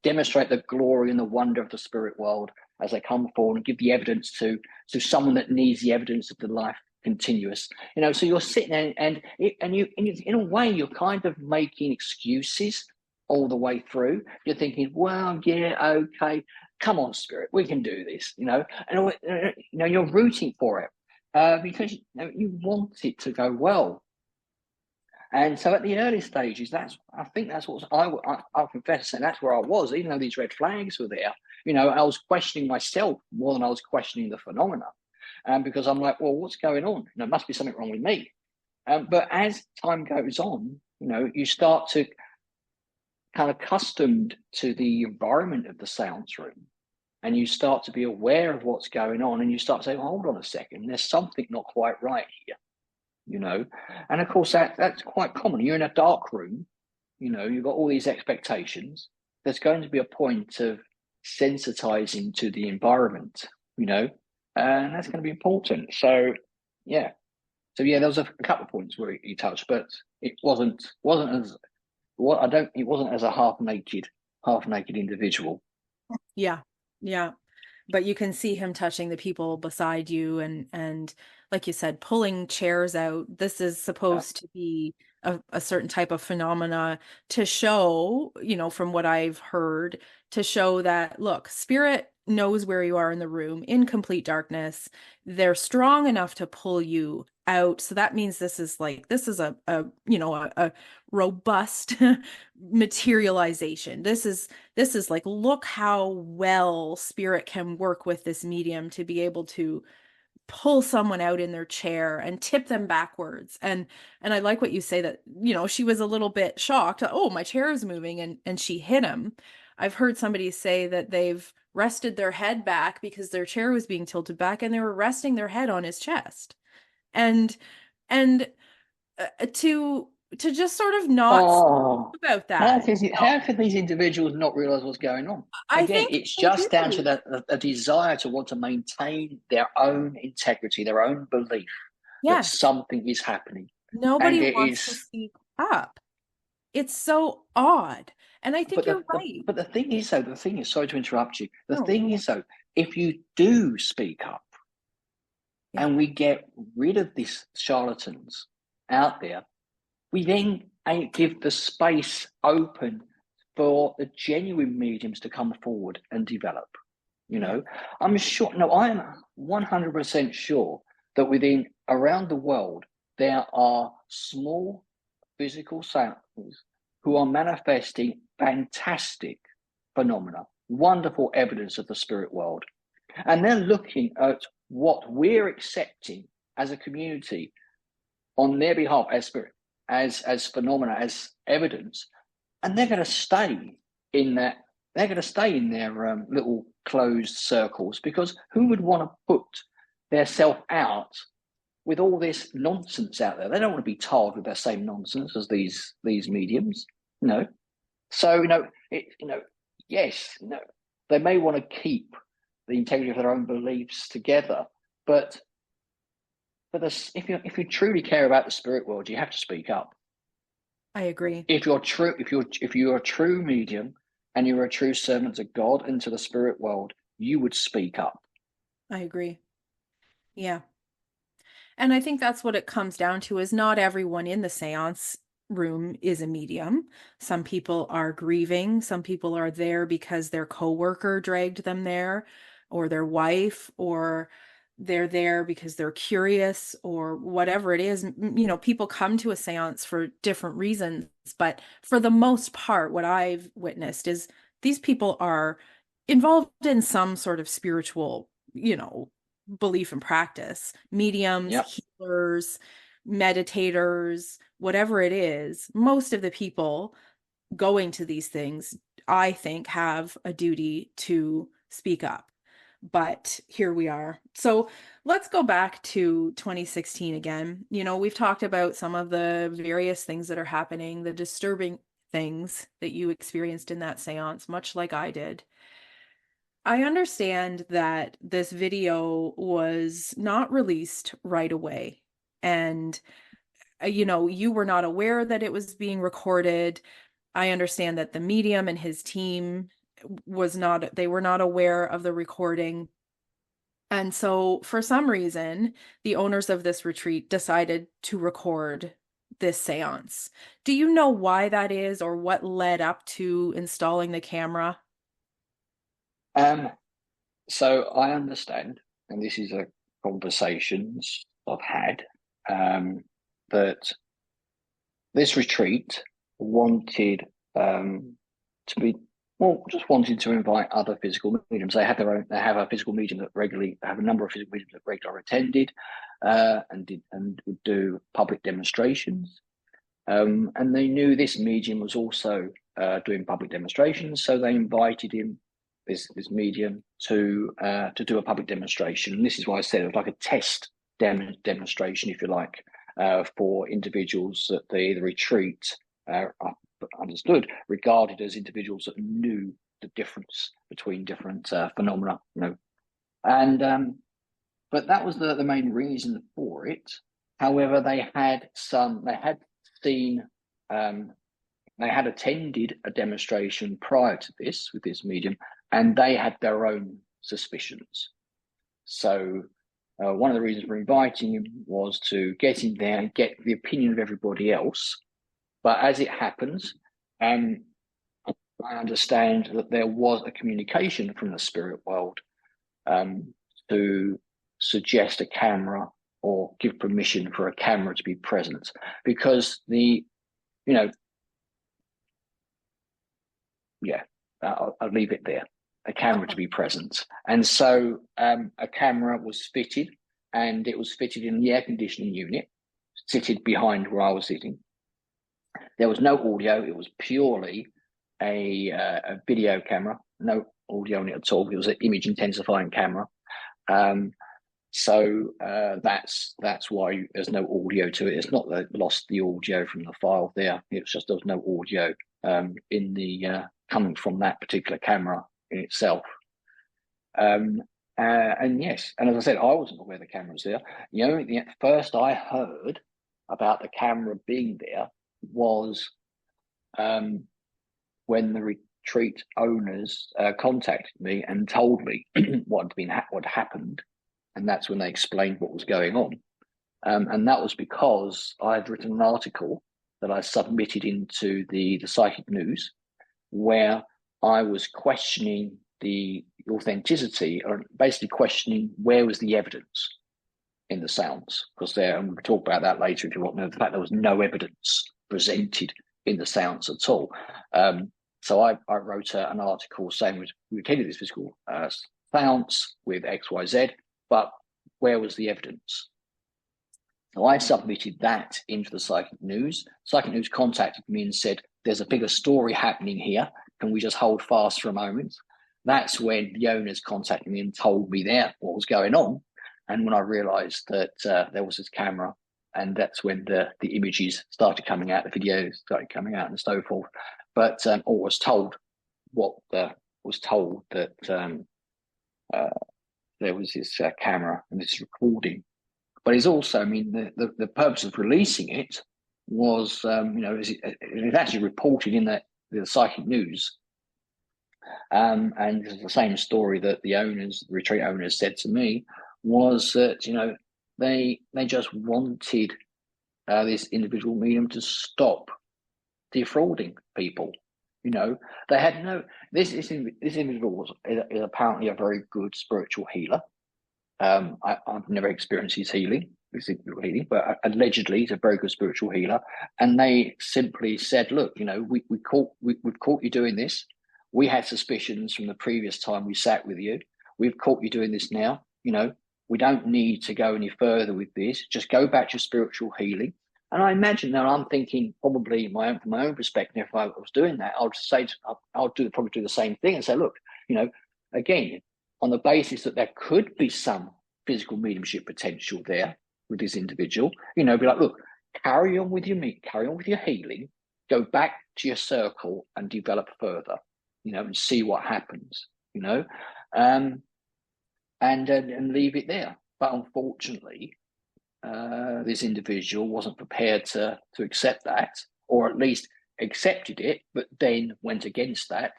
demonstrate the glory and the wonder of the spirit world as they come forward and give the evidence to someone that needs the evidence of the life continuous. So you're sitting there and you, in a way, you're kind of making excuses all the way through. You're thinking, well, yeah, okay, come on, spirit, we can do this, and you're rooting for it because you want it to go well. And so at the early stages, I think that's what I'll confess, and that's where I was, even though these red flags were there. I was questioning myself more than I was questioning the phenomena, because I'm like, well, what's going on? There must be something wrong with me. But as time goes on, you start to kind of accustomed to the environment of the seance room, and you start to be aware of what's going on, and you start to say, well, hold on a second, there's something not quite right here. And of course that's quite common. You're in a dark room, you've got all these expectations. There's going to be a point of sensitizing to the environment, and that's going to be important. So there was a couple of points where he touched, but it wasn't as it wasn't as a half naked individual. Yeah But you can see him touching the people beside you and like you said, pulling chairs out. This is supposed to be a certain type of phenomena to show, from what I've heard, to show that, look, spirit knows where you are in the room in complete darkness. They're strong enough to pull you out. So that means this is a robust materialization. This is like, look how well spirit can work with this medium to be able to pull someone out in their chair and tip them backwards. And I like what you say, that she was a little bit shocked. Oh, my chair is moving, and she hit him. I've heard somebody say that they've rested their head back because their chair was being tilted back, and they were resting their head on his chest. And and to just sort of not Oh, about that. how could these individuals not realize what's going on? I Again, think it's they just down to do. the desire to want to maintain their own integrity, their own belief that Yes. something is happening. And Nobody it wants to is, speak up. It's so odd. And I think but you're right. the thing is, though, the thing is, sorry to interrupt you. The No. thing is, though, if you do speak up Yeah. and we get rid of these charlatans out there, we then give the space open for the genuine mediums to come forward and develop. Yeah. I'm sure, no, I'm 100% sure that around the world, there are small physical samples who are manifesting fantastic phenomena, wonderful evidence of the spirit world. And they're looking at what we're accepting as a community on their behalf as spirit, as phenomena, as evidence, and they're going to stay in that. They're going to stay in their little closed circles, because who would want to put their self out with all this nonsense out there? They don't want to be tarred with the same nonsense as these mediums, So yes, they may want to keep the integrity of their own beliefs together, but if you truly care about the spirit world, you have to speak up. I agree. If you're a true medium and you're a true servant to God and to the spirit world, you would speak up. I agree. Yeah. And I think that's what it comes down to, is not everyone in the seance room is a medium. Some people are grieving. Some people are there because their coworker dragged them there, or their wife, or they're there because they're curious, or whatever it is. People come to a seance for different reasons, but for the most part, what I've witnessed is these people are involved in some sort of spiritual, belief and practice. Mediums, Yep. healers, meditators, whatever it is. Most of the people going to these things, I think, have a duty to speak up. But here we are. So let's go back to 2016 again. We've talked about some of the various things that are happening, the disturbing things that you experienced in that seance, much like I did. I understand that this video was not released right away. And, you were not aware that it was being recorded. I understand that the medium and his team they were not aware of the recording. And so for some reason, the owners of this retreat decided to record this seance. Do you know why that is, or what led up to installing the camera? So I understand, and this is a conversations I've had, that this retreat wanted to be, just wanted to invite other physical mediums. They have a physical medium that regularly, have a number of physical mediums that regularly attended, and would do public demonstrations. And they knew this medium was also doing public demonstrations, so they invited him, this medium, to do a public demonstration. And this is why I said it was like a test demonstration, if you like, for individuals that the retreat, understood, regarded as individuals that knew the difference between different phenomena, and but that was the main reason for it. However, they had seen, they had attended a demonstration prior to this with this medium, and they had their own suspicions. So one of the reasons for inviting him was to get in there and get the opinion of everybody else. But as it happens, I understand that there was a communication from the spirit world to suggest a camera or give permission for a camera to be present, because I'll leave it there. A camera to be present, and so a camera was fitted, and it was fitted in the air conditioning unit, seated behind where I was sitting. There was no audio; it was purely a video camera, no audio on it at all. It was an image intensifying camera. So that's why there's no audio to it. It's not that I lost the audio from the file there. It's just there was no audio in the coming from that particular camera in itself. And yes, and as I said, I wasn't aware the camera was there. The first I heard about the camera being there was when the retreat owners contacted me and told me what happened, and that's when they explained what was going on. And that was because I had written an article that I submitted into the Psychic News, where I was questioning the authenticity, or basically questioning where was the evidence in the sounds, because and we'll talk about that later if you want to know, the fact there was no evidence presented in the sounds at all. So I wrote an article saying we attended this physical seance with XYZ, but where was the evidence? So I submitted that into the Psychic News. Psychic News contacted me and said, there's a bigger story happening here. Can we just hold fast for a moment? That's when the owners contacted me and told me what was going on. And when I realized that there was this camera, and that's when the images started coming out, the videos started coming out and so forth. But or was told that there was this camera and this recording. But it's also, I mean, the purpose of releasing it was, it's actually reported in the Psychic News. And it's the same story that the retreat owners said to me, was that, they just wanted this individual medium to stop defrauding people. They had this individual is apparently a very good spiritual healer. I've never experienced his healing, but allegedly he's a very good spiritual healer. And they simply said, look, we've caught you doing this. We had suspicions from the previous time we sat with you. We've caught you doing this now. We don't need to go any further with this. Just go back to spiritual healing. And I imagine that I'm thinking, probably from my own perspective, if I was doing that, probably do the same thing and say, look, again, on the basis that there could be some physical mediumship potential there with this individual, be like, look, carry on with your healing, go back to your circle and develop further, and see what happens, and leave it there. But unfortunately, this individual wasn't prepared to accept that, or at least accepted it, but then went against that,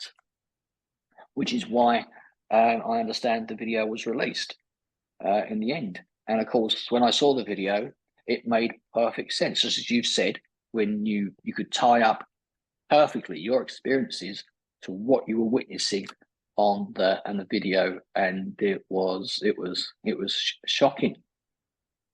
which is why I understand the video was released in the end. And of course, when I saw the video, it made perfect sense. Just as you've said, when you could tie up perfectly your experiences to what you were witnessing on the video, and it was shocking.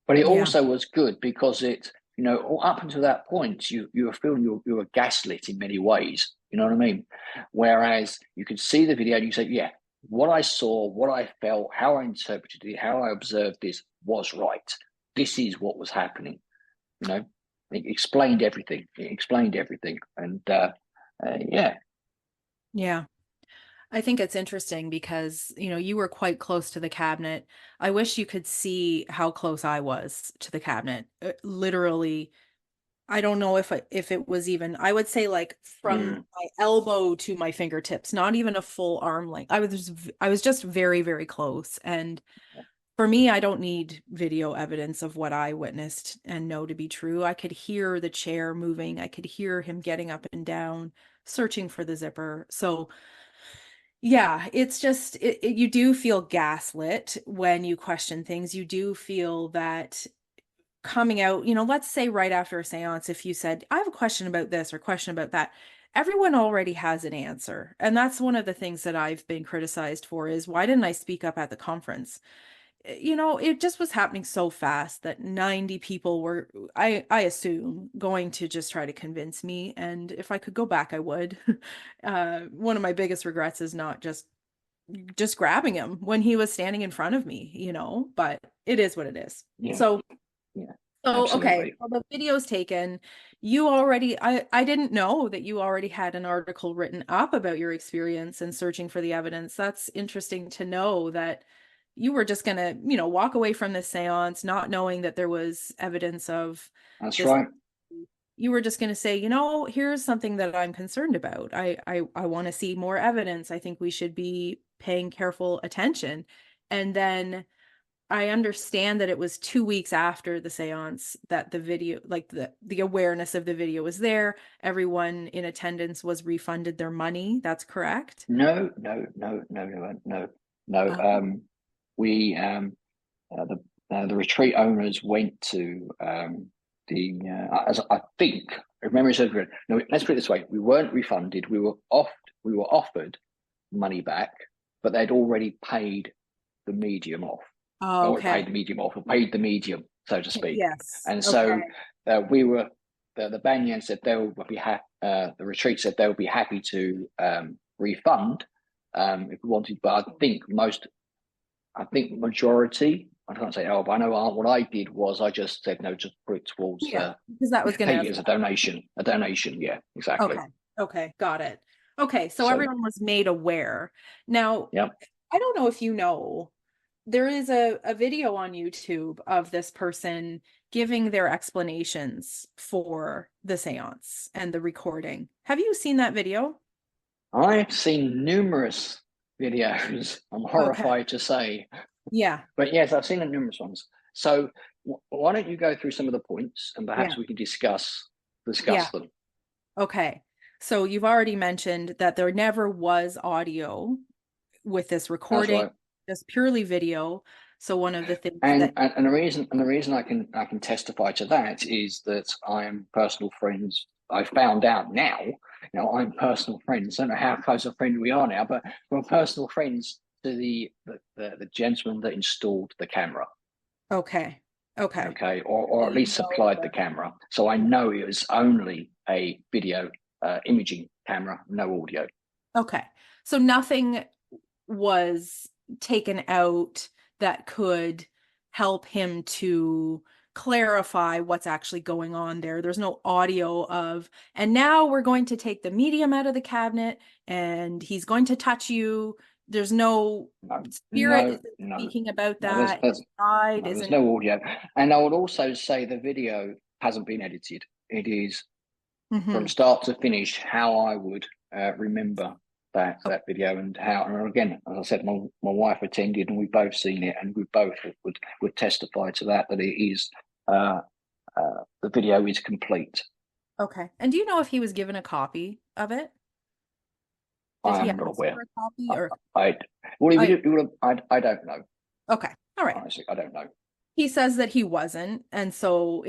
But it also was good because it, up until that point, you were feeling you were gaslit in many ways. You know what I mean? Whereas you could see the video and you say, yeah, what I saw, what I felt, how I interpreted it, how I observed this was right. This is what was happening. It explained everything. And yeah. Yeah. I think it's interesting because, you were quite close to the cabinet. I wish you could see how close I was to the cabinet. Literally, I don't know if it was even, I would say like from my elbow to my fingertips, not even a full arm length. I was just very, very close. And for me, I don't need video evidence of what I witnessed and know to be true. I could hear the chair moving. I could hear him getting up and down, searching for the zipper. So yeah, it's just, you do feel gaslit when you question things. You do feel that coming out, let's say right after a seance, if you said, I have a question about this or question about that, everyone already has an answer. And that's one of the things that I've been criticized for is why didn't I speak up at the conference? It just was happening so fast that 90 people were, I assume, going to just try to convince me. And if I could go back, I would. One of my biggest regrets is not just grabbing him when he was standing in front of me, but it is what it is. Yeah. So, Yeah. so okay, Absolutely. well, the video's taken. I didn't know that you already had an article written up about your experience and searching for the evidence. That's interesting to know that you were just gonna, walk away from this seance, not knowing that there was evidence of That's this. right. You were just gonna say, here's something that I'm concerned about. I want to see more evidence. I think we should be paying careful attention. And then I understand that it was 2 weeks after the seance that the video, like the awareness of the video was there. Everyone in attendance was refunded their money. That's correct? No, no, no, no, no, no, no. Oh, We the retreat owners went to as I think, if memory serves correct. No, let's put it this way: we weren't refunded. We were offered money back, but they'd already paid the medium off, or okay. paid the medium off, or paid the medium, so to speak. Yes. And so Okay. we were. The Banyan said they will be the retreat said they would be happy to refund if we wanted, but I think majority, I can't say all, but I know what I did was I just said no, just put it towards Yeah, because that was going pay to it as a donation. A donation, yeah, exactly. Okay. Okay. Got it. Okay. So So everyone was made aware. Now, yeah, I don't know if you know, there is a video on YouTube of this person giving their explanations for the seance and the recording. Have you seen that video? I've seen numerous videos. I'm Okay. horrified to say, Yeah. but yes, I've seen numerous ones. So why don't you go through some of the points and Yeah. perhaps we can discuss Yeah. them. Okay. So you've already mentioned that there never was audio with this That's recording, right. just purely video. So one of the things And, that, and and the reason I can testify to that is that I am personal friends. I found out now. I'm personal friends. I don't know how close a friend we are now, but we're personal friends to the gentleman that installed the camera. okay. Okay. Okay, So or at you least know supplied the that. camera. So I know it was only a video imaging camera, no audio. Okay. So nothing was taken out that could help him to clarify what's actually going on there. There's no audio of, and now we're going to take the medium out of the cabinet and he's going to touch you. There's no No, spirit no, isn't no, speaking about no. that. His guide There's isn't. no audio. And I would also say the video hasn't been edited. It is from Mhm. start to finish how I would remember that video and how. And again, as I said, my wife attended and we both seen it, and we both would testify to that it is uh, the video is complete. Okay. And do you know if he was given a copy of it? Did he I'm not ask aware. for a copy I, or I well, I I don't know. okay. All right. Honestly, I don't know. He says that he wasn't. And so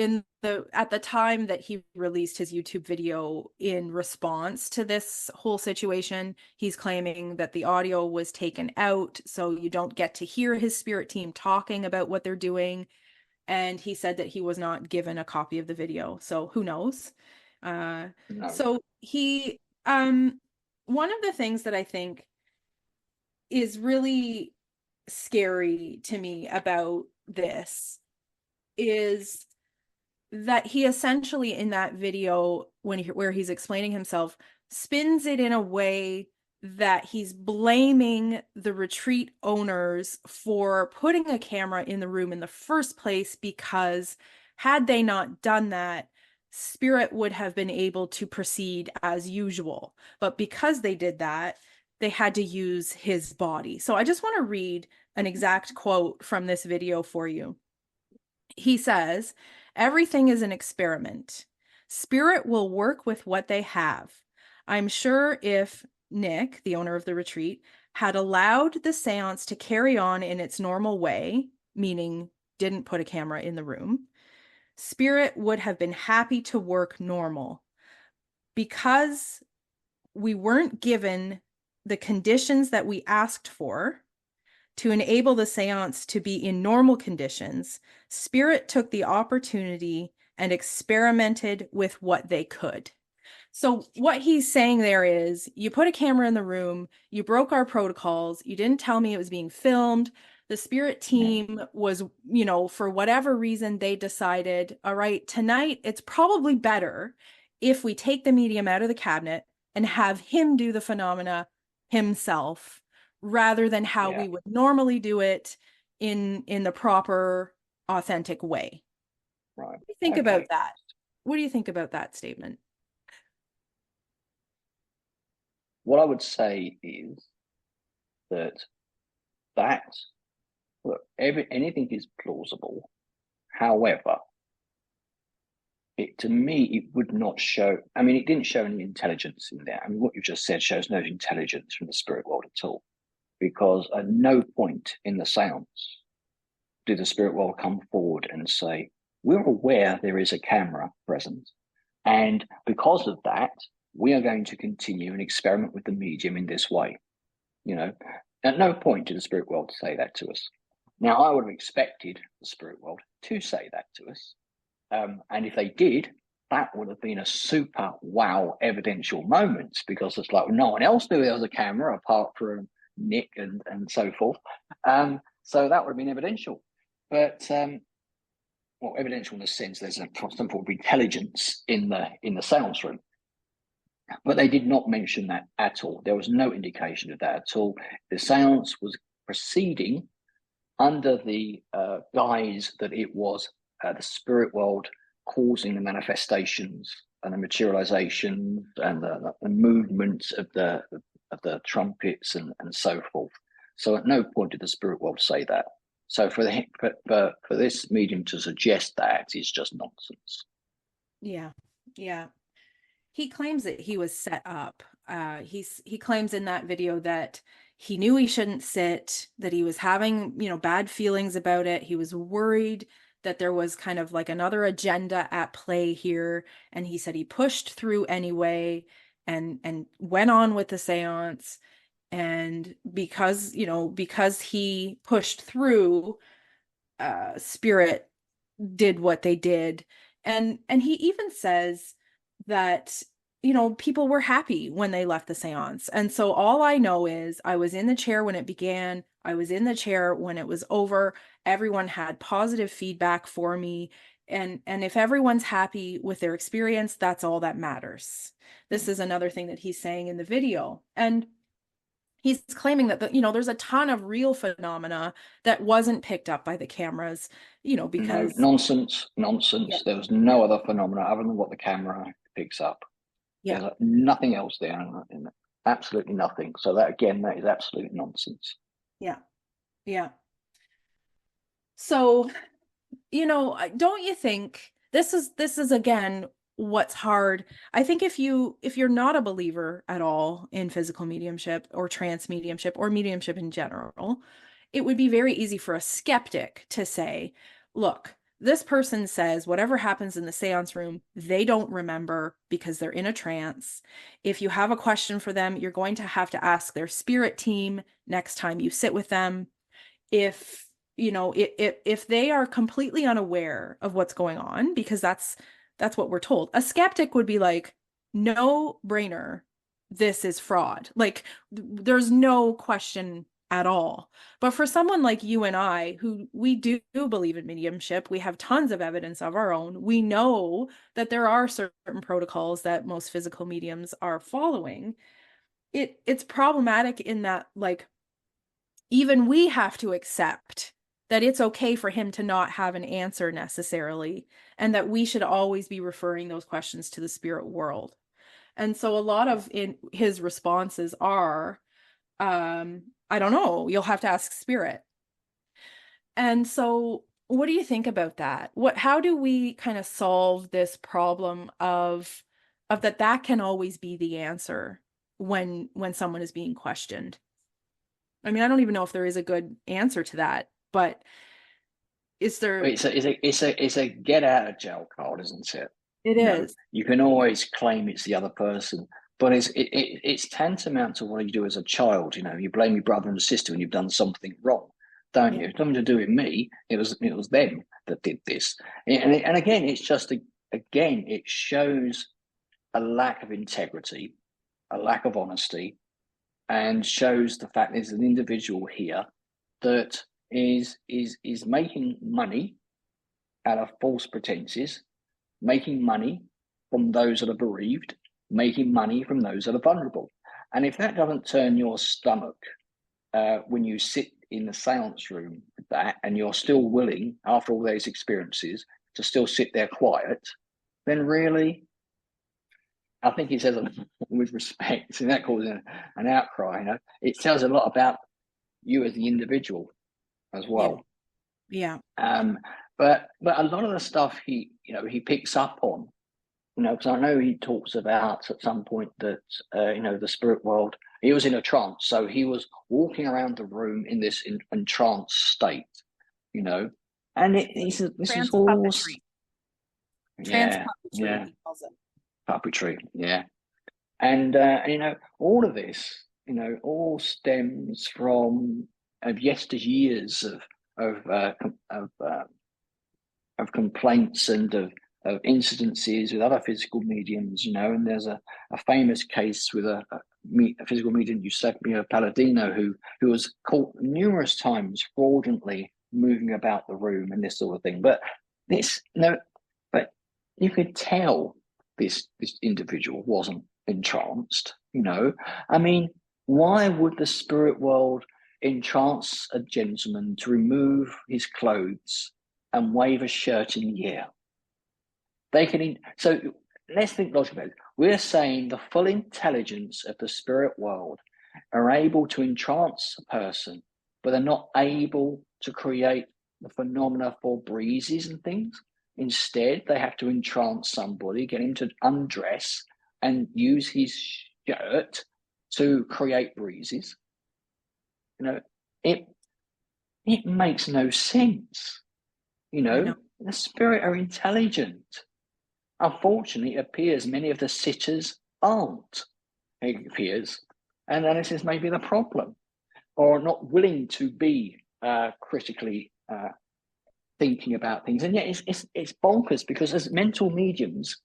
at the time that he released his YouTube video in response to this whole situation, he's claiming that the audio was taken out so you don't get to hear his spirit team talking about what they're doing. And he said that he was not given a copy of the video. So who knows? Uh No. so he one of the things that I think is really scary to me about this is that he essentially in that video where he's explaining himself spins it in a way that he's blaming the retreat owners for putting a camera in the room in the first place because had they not done that, spirit would have been able to proceed as usual, but because they did that, they had to use his body. So I just want to read an exact quote from this video for you. He says, everything is an experiment. Spirit will work with what they have. I'm sure if Nick, the owner of the retreat, had allowed the seance to carry on in its normal way, meaning didn't put a camera in the room, Spirit would have been happy to work normal. Because we weren't given the conditions that we asked for to enable the seance to be in normal conditions. Spirit took the opportunity and experimented with what they could. So what he's saying there is, you put a camera in the room, you broke our protocols, you didn't tell me it was being filmed. The spirit team was, for whatever reason, they decided, all right, tonight it's probably better if we take the medium out of the cabinet and have him do the phenomena himself, rather than how we would normally do it in the proper, authentic way. Right. What do you think about that? What do you think about that statement? What I would say is that look, anything is plausible. However, to me, it would not show. I mean, it didn't show any intelligence in there. I mean, what you just said shows no intelligence from the spirit world at all, because at no point in the seance did the spirit world come forward and say, "We're aware there is a camera present, and because of that, we are going to continue and experiment with the medium in this way." At no point did the spirit world say that to us. Now, I would have expected the spirit world to say that to us. And if they did, that would have been a super wow evidential moment, because it's like no one else knew there was a camera apart from Nick and so forth. So that would have been evidential. But evidential in the sense there's some form of intelligence in the seance room. But they did not mention that at all. There was no indication of that at all. The seance was proceeding under the guise that it was the spirit world causing the manifestations and the materialization and the movements of the trumpets and so forth. So at no point did the spirit world say that. So for this medium to suggest that is just nonsense. Yeah. He claims that he was set up. He claims in that video that he knew he shouldn't sit, that he was having, bad feelings about it. He was worried that there was kind of like another agenda at play here. And he said he pushed through anyway and went on with the seance. And because he pushed through, spirit did what they did. And he even says that people were happy when they left the seance. And so all I know is I was in the chair when it began, I was in the chair when it was over. Everyone had positive feedback for me, and if everyone's happy with their experience, that's all that matters. This is another thing that he's saying in the video. And he's claiming that there's a ton of real phenomena that wasn't picked up by the cameras, because nonsense. Yeah. There was no other phenomena other than what the camera picks up. Yeah. There's nothing else there, absolutely nothing. So that is absolute nonsense. Yeah. So, don't you think this is again what's hard? I think if you're not a believer at all in physical mediumship or trance mediumship or mediumship in general, it would be very easy for a skeptic to say, look, this person says whatever happens in the seance room, they don't remember because they're in a trance. If you have a question for them, you're going to have to ask their spirit team next time you sit with them. If they are completely unaware of what's going on, because that's what we're told, a skeptic would be like, no brainer, this is fraud. Like, there's no question at all. But for someone like you and I, who we do believe in mediumship, we have tons of evidence of our own. We know that there are certain protocols that most physical mediums are following. It's problematic in that, like, even we have to accept that it's okay for him to not have an answer necessarily, and that we should always be referring those questions to the spirit world. And so a lot of his responses are, I don't know, you'll have to ask spirit. And so what do you think about that? How do we kind of solve this problem of that can always be the answer when someone is being questioned? I mean, I don't even know if there is a good answer to that, but is there? It's a get out of jail card, isn't it? It is. You can always claim it's the other person, but it's tantamount to what you do as a child. You know, you blame your brother and sister when you've done something wrong, don't you? It's nothing to do with me. It was them that did this. And again, it's just again, it shows a lack of integrity, a lack of honesty, and shows the fact there's an individual here that is making money out of false pretenses, making money from those that are bereaved, making money from those that are vulnerable. And if that doesn't turn your stomach when you sit in the seance room with that, and you're still willing, after all those experiences, to still sit there quiet, then really, I think it says, with respect, and that causes an outcry. You know, it tells a lot about you as the individual as well. Yeah. But a lot of the stuff he picks up on, you know, because I know he talks about at some point that the spirit world. He was in a trance, so he was walking around the room in this entranced state, you know, and this is all Trans-puppetry, he calls it. Puppetry, yeah. And all of this, all stems from of yesteryears of complaints and of incidences with other physical mediums, and there's a famous case with a physical medium, Giuseppe Palladino, who was caught numerous times fraudulently moving about the room and this sort of thing. But but you could tell this individual wasn't entranced. I mean, why would the spirit world entrance a gentleman to remove his clothes and wave a shirt in the air? So let's think logically. We're saying the full intelligence of the spirit world are able to entrance a person, but they're not able to create the phenomena for breezes and things. Instead, they have to entrance somebody, get him to undress and use his shirt to create breezes. It makes no sense. The spirit are intelligent. Unfortunately, it appears many of the sitters aren't. It appears, and this is maybe the problem, or not willing to be critically thinking about things. And yet, it's bonkers, because as mental mediums,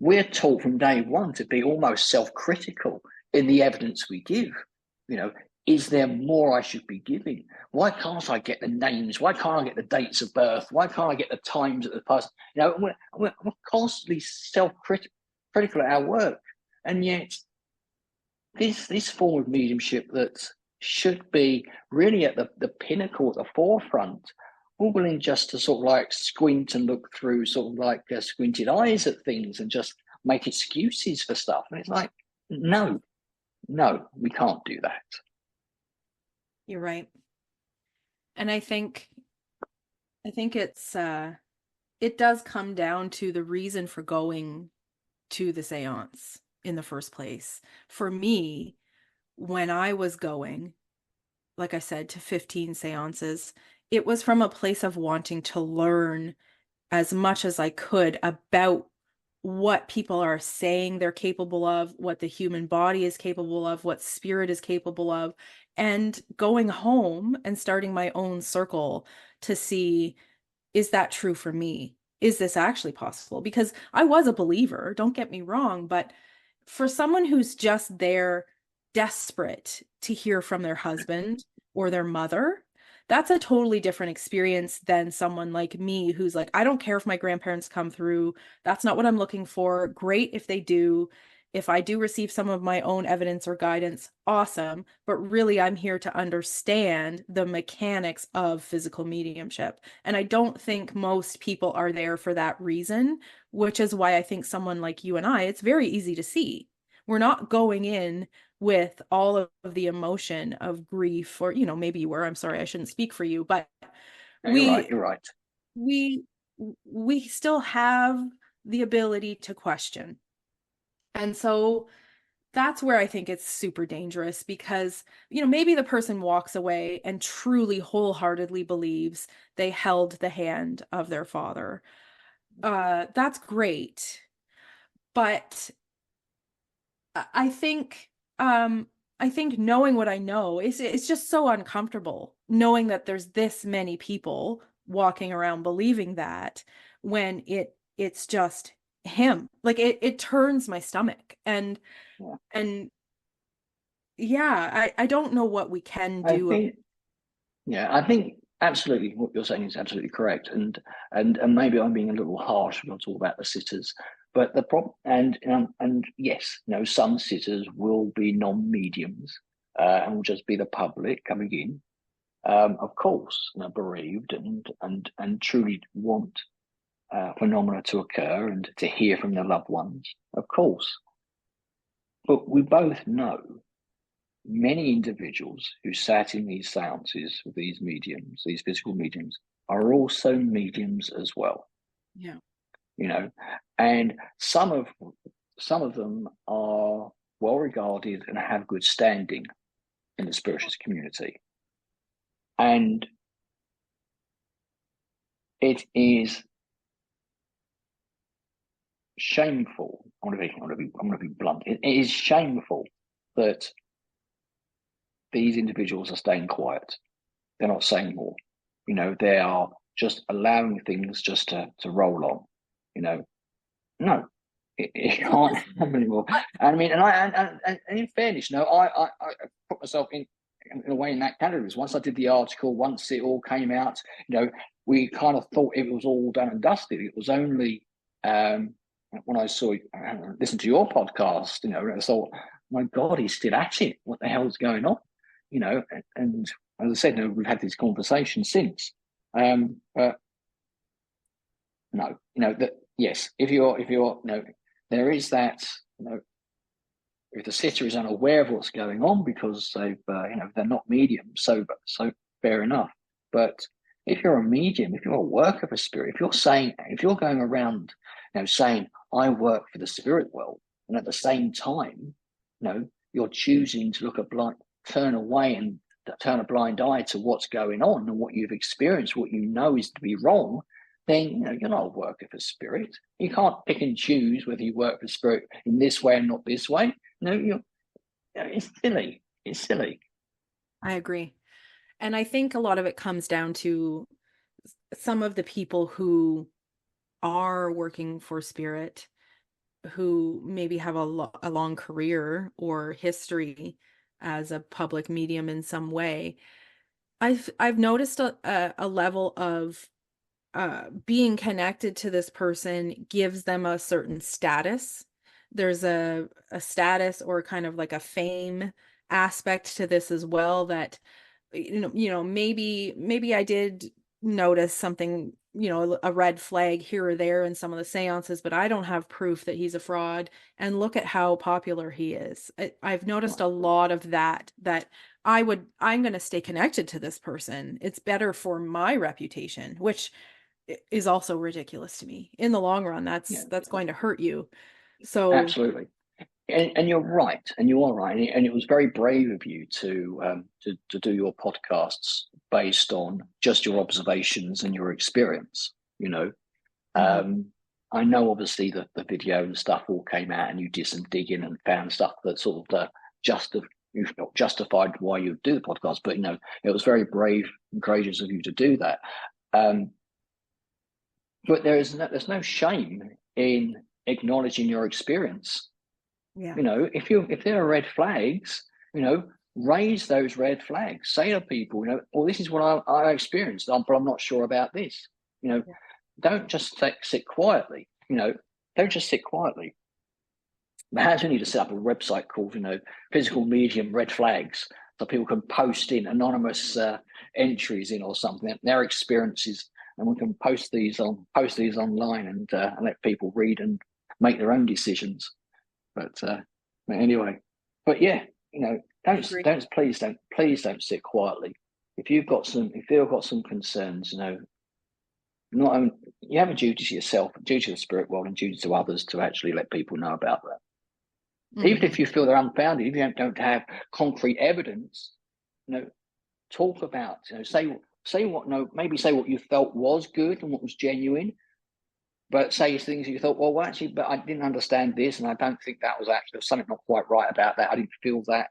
we're taught from day one to be almost self-critical in the evidence we give. Is there more I should be giving? Why can't I get the names? Why can't I get the dates of birth? Why can't I get the times of the person? We're constantly self-critical at our work. And yet, this form of mediumship that should be really at the pinnacle, at the forefront, we're willing just to sort of like squint and look through sort of like squinted eyes at things and just make excuses for stuff. And it's like, no, we can't do that. You're right. And I think it's it does come down to the reason for going to the seance in the first place. For me, when I was going, like I said, to 15 seances, it was from a place of wanting to learn as much as I could about what people are saying they're capable of, what the human body is capable of, what spirit is capable of, and going home and starting my own circle to see, is that true for me? Is this actually possible? Because I was a believer, don't get me wrong, but for someone who's just there desperate to hear from their husband or their mother, that's a totally different experience than someone like me who's like, I don't care if my grandparents come through. That's not what I'm looking for. Great if they do. If I do receive some of my own evidence or guidance, awesome. But really, I'm here to understand the mechanics of physical mediumship. And I don't think most people are there for that reason, which is why I think someone like you and I, it's very easy to see. We're not going in with all of the emotion of grief, or maybe you were, I'm sorry, I shouldn't speak for you, but You're right. We still have the ability to question. And so that's where I think it's super dangerous, because maybe the person walks away and truly wholeheartedly believes they held the hand of their father. That's great, but I think I think knowing what I know is it's just so uncomfortable knowing that there's this many people walking around believing that when it's just him. Like it turns my stomach. Yeah. And yeah, I don't know what we can I do. think, yeah, I think absolutely what you're saying is absolutely correct, and maybe I'm being a little harsh when I talk about the sitters, but the problem, and yes, some sitters will be non-mediums, and will just be the public coming in, of course, bereaved and truly want phenomena to occur and to hear from their loved ones, of course. But we both know many individuals who sat in these seances with these mediums, these physical mediums, are also mediums as well. Yeah. And some of them are well regarded and have good standing in the spiritualist community. And it is shameful. I'm going to be blunt. It is shameful that these individuals are staying quiet. They're not saying more. They are just allowing things just to roll on. No, it can't happen anymore. And I mean, and in fairness, I put myself in a way in that category. Once I did the article, once it all came out, we kind of thought it was all done and dusted. It was only when I listened to your podcast, I thought, my God, he's still at it. What the hell's going on? And as I said, we've had these conversations since. But no, that yes, if you're there is that, if the sitter is unaware of what's going on because they've they're not mediums, so fair enough. But if you're a medium, if you're a worker for spirit, if you're going around saying I work for the spirit world, and at the same time you're choosing to turn away and turn a blind eye to what's going on and what you've experienced, what is to be wrong, then you're not a worker for spirit. You can't pick and choose whether you work for spirit in this way and not this way. It's silly. It's silly. I agree. And I think a lot of it comes down to some of the people who are working for spirit, who maybe have a long career or history as a public medium in some way. I've noticed a level of being connected to this person gives them a certain status. There's a status or kind of like a fame aspect to this as well, that maybe I did notice something, a red flag here or there in some of the seances, but I don't have proof that he's a fraud. And look at how popular he is. I've noticed a lot of that I'm going to stay connected to this person. It's better for my reputation, which is also ridiculous to me. In the long run, that's going to hurt you. So absolutely. And you're right, and you are right, and it was very brave of you to do your podcasts based on just your observations and your experience. I know obviously that the video and stuff all came out, and you did some digging and found stuff that sort of justified why you do the podcast. But it was very brave and courageous of you to do that. But there's no shame in acknowledging your experience. yeah. If there are red flags, raise those red flags. Say to people, well, this is what I experienced, but I'm not sure about this. Don't just sit quietly. Don't just sit quietly. Perhaps we need to set up a website called, Physical Medium Red Flags, so people can post in anonymous entries in or something, their experiences, and we can post these online and let people read and make their own decisions. But anyway, but yeah, please don't sit quietly. If you've got some concerns, not only you have a duty to yourself, a duty to the spirit world, and duty to others to actually let people know about that. Mm-hmm. Even if you feel they're unfounded, if you don't have concrete evidence, talk about, say what, maybe say what you felt was good and what was genuine, but say things you thought, well, actually, but I didn't understand this, and I don't think that was actually something not quite right about that. I didn't feel that,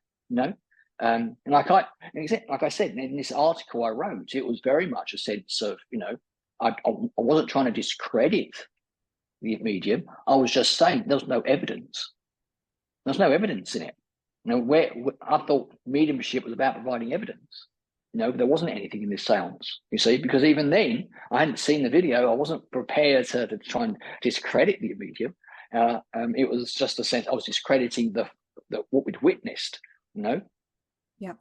And like I said in this article I wrote, it was very much a sense of, I wasn't trying to discredit the medium. I was just saying there's no evidence. There's no evidence in it. Where I thought mediumship was about providing evidence. There wasn't anything in this seance, you see, because even then I hadn't seen the video. I wasn't prepared to try and discredit the medium. It was just a sense I was discrediting the what we'd witnessed, Yeah.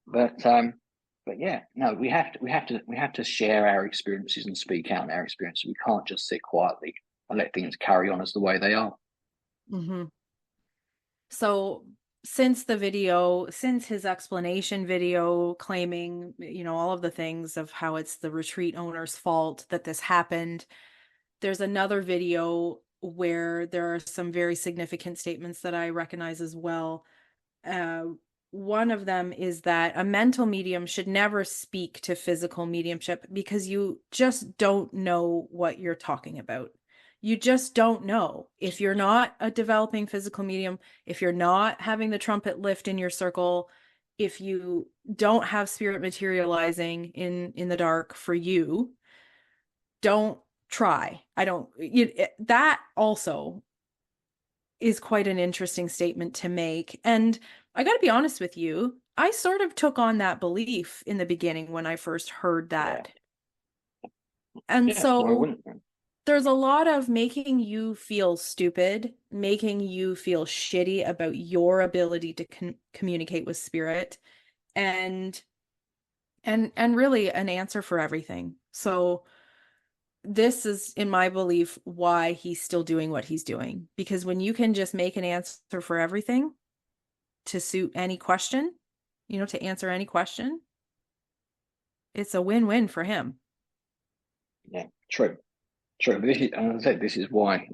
But yeah, no, we have to share our experiences and speak out in our experiences. We can't just sit quietly and let things carry on as the way they are. Mm-hmm. So since his explanation video claiming, all of the things of how it's the retreat owner's fault that this happened, there's another video where there are some very significant statements that I recognize as well. One of them is that a mental medium should never speak to physical mediumship because you just don't know what you're talking about. You just don't know. If you're not a developing physical medium, if you're not having the trumpet lift in your circle, if you don't have spirit materializing in the dark for you, don't try. That also is quite an interesting statement to make. And I got to be honest with you, I sort of took on that belief in the beginning when I first heard that. Yeah. And so there's a lot of making you feel stupid, making you feel shitty about your ability to communicate with spirit, and really an answer for everything. So this is, in my belief, why he's still doing what he's doing. Because when you can just make an answer for everything to suit any question, to answer any question, it's a win-win for him. Yeah, true. But as I said, this is why,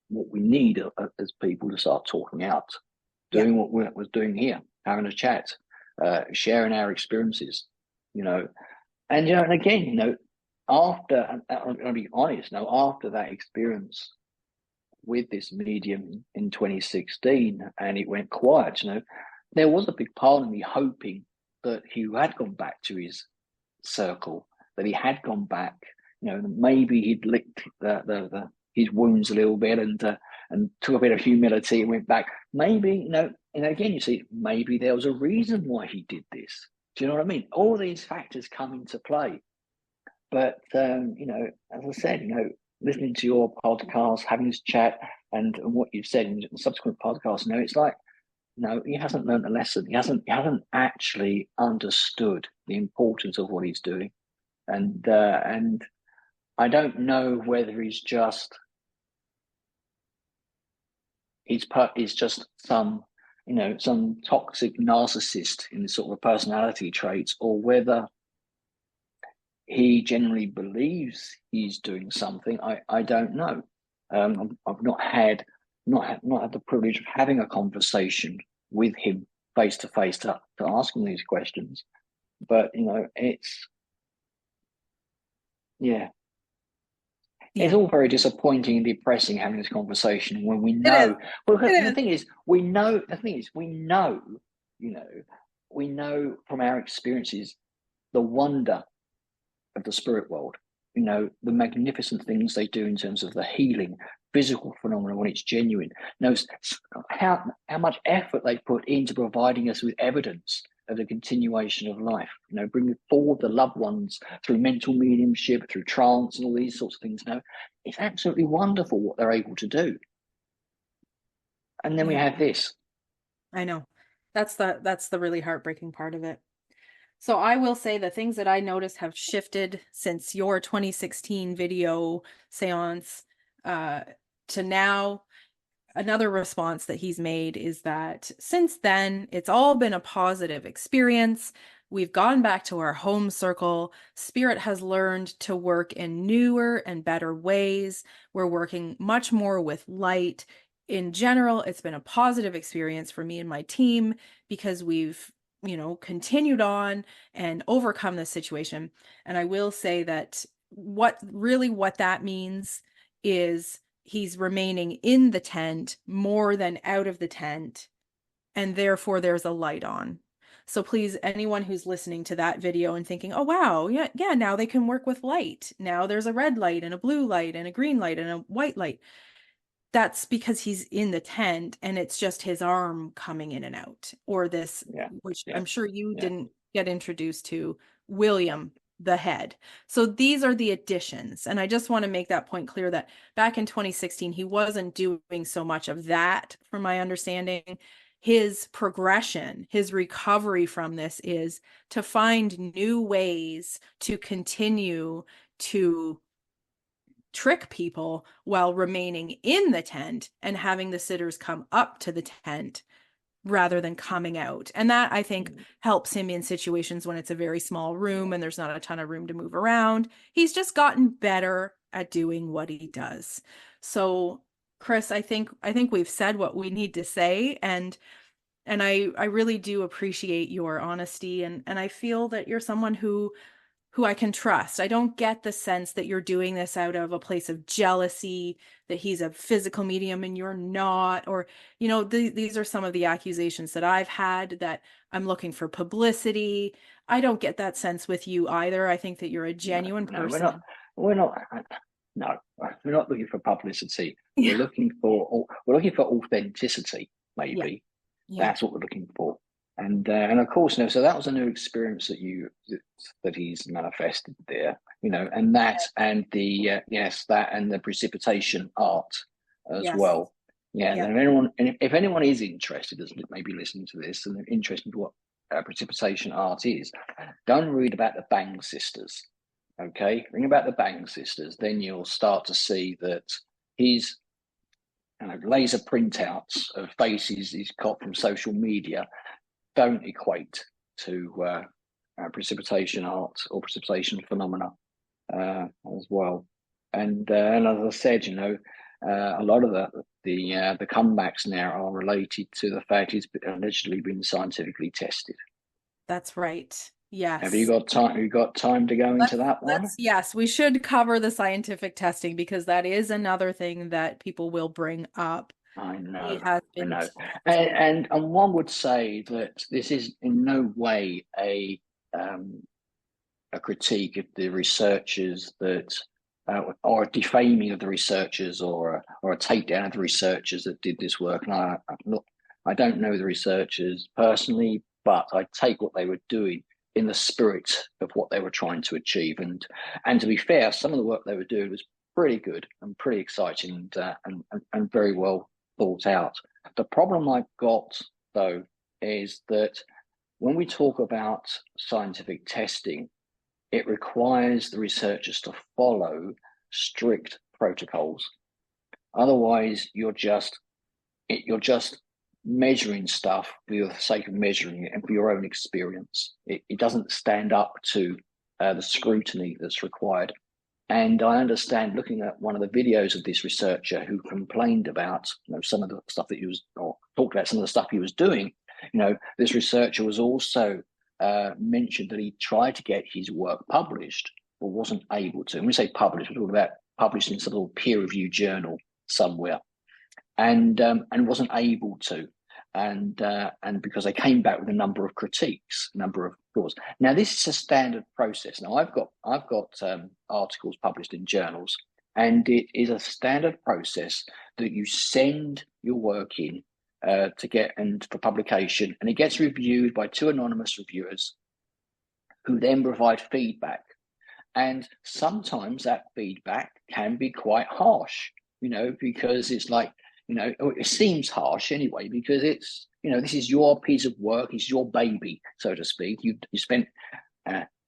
what we need as people to start talking out, doing what we're doing here, having a chat, sharing our experiences, and again, after, I'm going to be honest, after that experience with this medium in 2016, and it went quiet, there was a big part of me hoping that he had gone back to his circle, that he had gone back, maybe he'd licked his wounds a little bit and took a bit of humility and went back. Maybe, and again, you see, maybe there was a reason why he did this. Do you know what I mean? All these factors come into play. But, as I said, listening to your podcast, having this chat, and what you've said in the subsequent podcasts, it's like, he hasn't learned a lesson. He hasn't actually understood the importance of what he's doing, and I don't know whether he's just some toxic narcissist in the sort of personality traits, or whether he genuinely believes he's doing something. I don't know. I've not had the privilege of having a conversation with him face to face to ask him these questions, but it's it's all very disappointing and depressing having this conversation when we know. Well, the thing is, we know from our experiences the wonder of the spirit world. The magnificent things they do in terms of the healing, physical phenomena when it's genuine. How much effort they put into providing us with evidence of the continuation of life. Bringing forward the loved ones through mental mediumship, through trance, and all these sorts of things. It's absolutely wonderful what they're able to do. And then we have this. I know. That's the really heartbreaking part of it. So I will say the things that I noticed have shifted since your 2016 video seance to now. Another response that he's made is that since then, it's all been a positive experience. We've gone back to our home circle. Spirit has learned to work in newer and better ways. We're working much more with light. In general, it's been a positive experience for me and my team because we've continued on and overcome this situation. And I will say that what that means is he's remaining in the tent more than out of the tent, and therefore there's a light on. So please, anyone who's listening to that video and thinking, oh, wow, yeah, now they can work with light. Now there's a red light and a blue light and a green light and a white light. That's because he's in the tent and it's just his arm coming in and out, or this, which I'm sure you didn't get introduced to, William the head. So these are the additions. And I just want to make that point clear that back in 2016, he wasn't doing so much of that, from my understanding. His progression, his recovery from this is to find new ways to continue to trick people while remaining in the tent and having the sitters come up to the tent rather than coming out. And that, I think, helps him in situations when it's a very small room and there's not a ton of room to move around. He's just gotten better at doing what he does. So, Chris, I think we've said what we need to say, and I really do appreciate your honesty, and I feel that you're someone who I can trust. I don't get the sense that you're doing this out of a place of jealousy, that he's a physical medium and you're not, or, these are some of the accusations that I've had, that I'm looking for publicity. I don't get that sense with you either. I think that you're a genuine person. We're not looking for publicity. We're looking for authenticity, maybe. Yeah. That's what we're looking for. And of course, so that was a new experience that he's manifested there, and that, and the that, and the precipitation art as well. And if anyone is interested, as maybe listening to this, and interested in what precipitation art is, go and read about the Bang sisters. Okay, read about the Bang sisters, then you'll start to see that his laser printouts of faces he's got from social media don't equate to precipitation art or precipitation phenomena as well. And as I said, a lot of the comebacks now are related to the fact he's allegedly been scientifically tested. That's right. Yes. Have you got time? To go into that one? Yes, we should cover the scientific testing, because that is another thing that people will bring up. I know. And one would say that this is in no way a critique of the researchers that, or a defaming of the researchers, or a takedown of the researchers that did this work. And I don't know the researchers personally, but I take what they were doing in the spirit of what they were trying to achieve. And to be fair, some of the work they were doing was pretty good and pretty exciting, and very well thought out. The problem I've got, though, is that when we talk about scientific testing, it requires the researchers to follow strict protocols. Otherwise, you're just measuring stuff for the sake of measuring it and for your own experience. It doesn't stand up to the scrutiny that's required. And I understand, looking at one of the videos of this researcher who complained about some of the stuff that he was, or talked about some of the stuff he was doing, this researcher was also mentioned that he tried to get his work published but wasn't able to. When we say published, we're talking about published in some little peer-reviewed journal somewhere, and wasn't able to. And because they came back with a number of critiques, a number of flaws. Now, this is a standard process. Now, I've got articles published in journals, and it is a standard process that you send your work in to get and for publication, and it gets reviewed by 2 anonymous reviewers, who then provide feedback. And sometimes that feedback can be quite harsh, because it's like, it seems harsh anyway, because it's, this is your piece of work, it's your baby, so to speak. You spent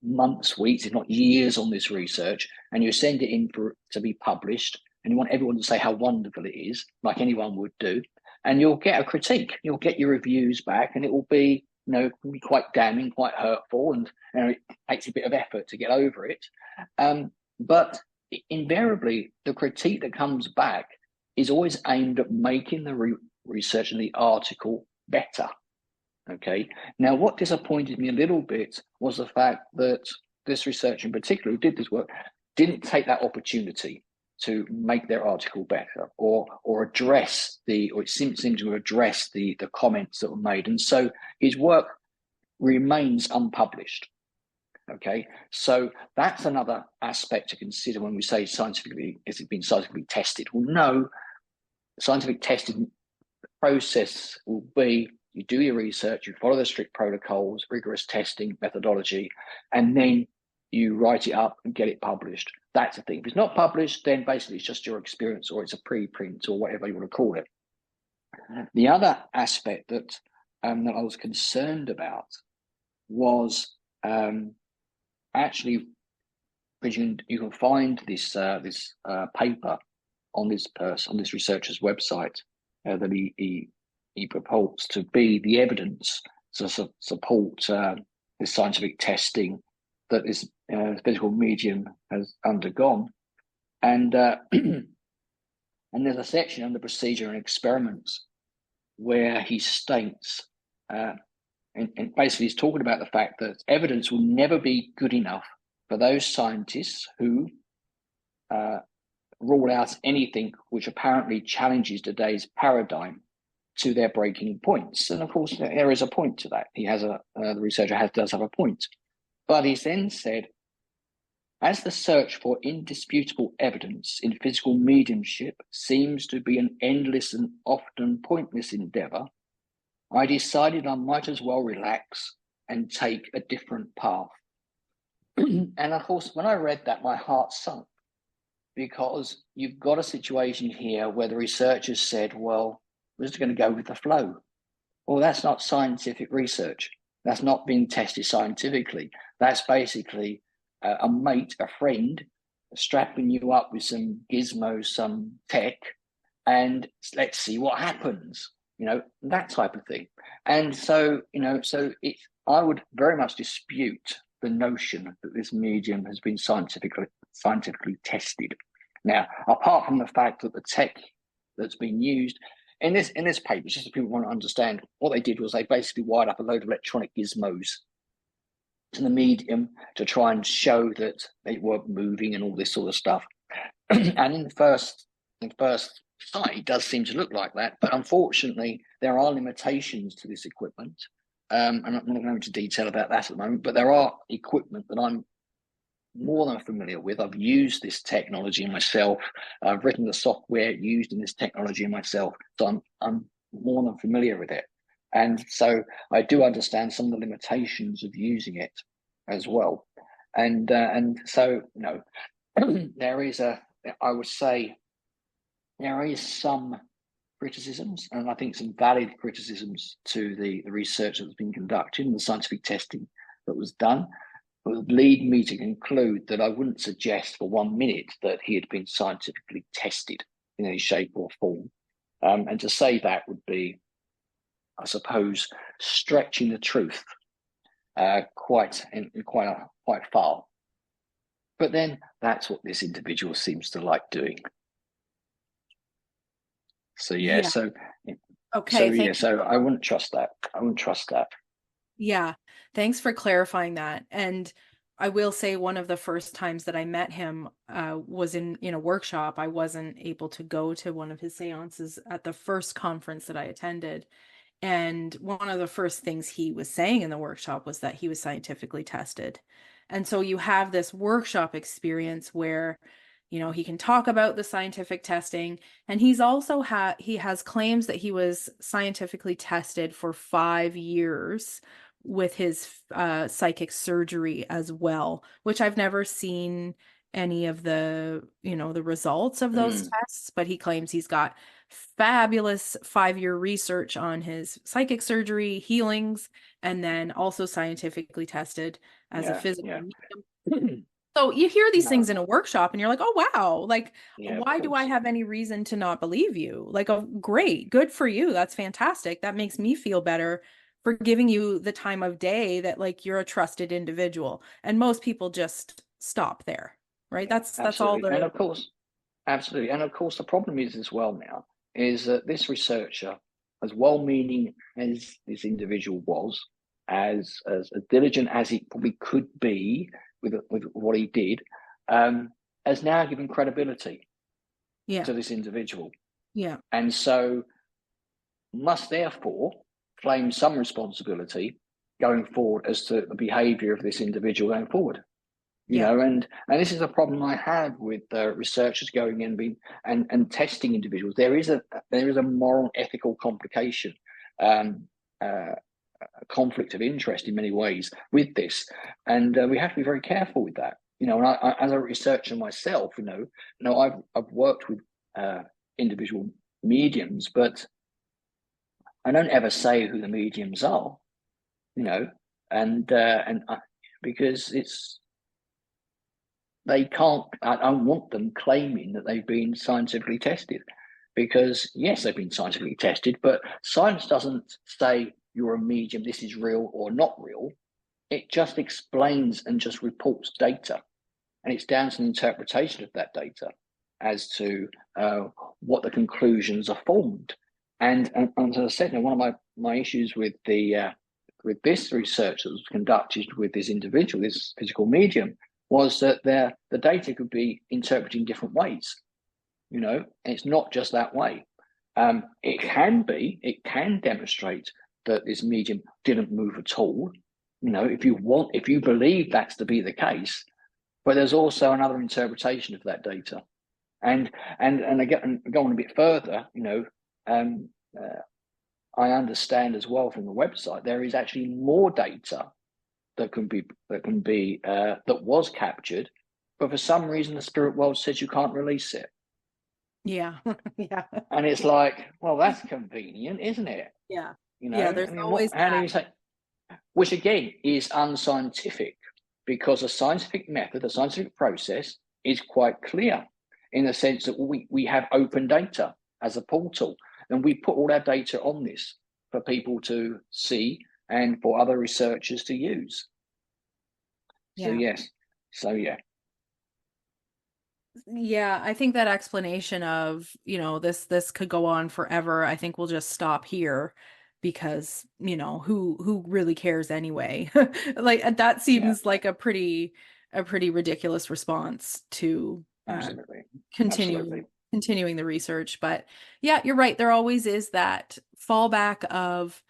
months, weeks, if not years on this research, and you send it in to be published, and you want everyone to say how wonderful it is, like anyone would do, and you'll get a critique, you'll get your reviews back, and it will be, quite damning, quite hurtful, and it takes a bit of effort to get over it. But invariably, the critique that comes back is always aimed at making the research and the article better. Okay. Now, what disappointed me a little bit was the fact that this researcher in particular, who did this work, didn't take that opportunity to make their article better, or it seemed to address the comments that were made, and so his work remains unpublished. Okay, so that's another aspect to consider when we say scientifically, has it been scientifically tested? Well, no, scientific testing process will be, you do your research, you follow the strict protocols, rigorous testing methodology, and then you write it up and get it published. That's the thing. If it's not published, then basically it's just your experience, or it's a preprint, or whatever you want to call it. The other aspect that I was concerned about was actually, because you can find this paper on this researcher's website that he purports to be the evidence to support this scientific testing that this physical medium has undergone, and and there's a section under procedure and experiments where he states, and basically he's talking about the fact that evidence will never be good enough for those scientists who rule out anything which apparently challenges today's paradigm to their breaking points. And of course, there is a point to that. The researcher does have a point. But he then said, as the search for indisputable evidence in physical mediumship seems to be an endless and often pointless endeavor, I decided I might as well relax and take a different path. And of course, when I read that, my heart sunk, because you've got a situation here where the researchers said, well, we're just going to go with the flow. Well, that's not scientific research. That's not being tested scientifically. That's basically a mate, a friend, strapping you up with some gizmos, some tech, and let's see what happens. That type of thing. And so, I would very much dispute the notion that this medium has been scientifically tested. Now, apart from the fact that the tech that's been used in this paper, just so people want to understand, what they did was they basically wired up a load of electronic gizmos to the medium to try and show that they were moving and all this sort of stuff. And in first sight, it does seem to look like that, but unfortunately, there are limitations to this equipment. And I'm not going to go into detail about that at the moment, but there are equipment that I'm more than familiar with. I've used this technology myself. I've written the software used in this technology myself, so I'm more than familiar with it. And so I do understand some of the limitations of using it as well. And so, there is I would say there is some criticisms, and I think some valid criticisms to the research that's been conducted and the scientific testing that was done, but would lead me to conclude that I wouldn't suggest for 1 minute that he had been scientifically tested in any shape or form. And to say that would be, I suppose, stretching the truth quite far. But then that's what this individual seems to like doing. So Yeah. So I wouldn't trust that. Yeah. Thanks for clarifying that. And I will say one of the first times that I met him was in a workshop. I wasn't able to go to one of his seances at the first conference that I attended. And one of the first things he was saying in the workshop was that he was scientifically tested. And so you have this workshop experience where, he can talk about the scientific testing, and he's also he has claims that he was scientifically tested for 5 years with his psychic surgery as well, which I've never seen any of the, the results of those tests, but he claims he's got fabulous 5-year research on his psychic surgery, healings, and then also scientifically tested as a physical medium. So you hear these things in a workshop and you're like, oh, wow, why do I have any reason to not believe you? Oh, great, good for you. That's fantastic. That makes me feel better for giving you the time of day that you're a trusted individual. And most people just stop there, right? That's all. And of course, absolutely. And of course, the problem is as well now is that this researcher, as well-meaning as this individual was, as diligent as he probably could be with what he did, has now given credibility Yeah. to this individual. Yeah. And so must therefore claim some responsibility going forward as to the behavior of this individual going forward. You know, and this is a problem I have with researchers going in and testing individuals. There is a moral, ethical complication, a conflict of interest in many ways with this, and we have to be very careful with that. You know, and I as a researcher myself, I've worked with individual mediums, but I don't ever say who the mediums are. You know, because they can't. I don't want them claiming that they've been scientifically tested, because yes, they've been scientifically tested, but science doesn't say you're a medium, this is real or not real. It just explains and just reports data, and it's down to the interpretation of that data as to what the conclusions are formed. And as I said, one of my issues with this research that was conducted with this individual, this physical medium, was that the data could be interpreted in different ways. You know, it's not just that way. It can demonstrate that this medium didn't move at all. You know, if you believe that's to be the case, but there's also another interpretation of that data. And again, go on a bit further, you know, I understand as well from the website there is actually more data that was captured, but for some reason the spirit world says you can't release it. Yeah. Yeah. And it's like, well, that's convenient, isn't it? Yeah. You know, yeah, there's always how do you say, which again is unscientific, because a scientific method, a scientific process is quite clear in the sense that we have open data as a portal, and we put all our data on this for people to see and for other researchers to use. So yes. So yeah. Yeah, I think that explanation of, you know, this could go on forever, I think we'll just stop here, because, you know, who really cares anyway? Like that seems like a pretty ridiculous response to Absolutely. continuing the research. But yeah, you're right. There always is that fallback of,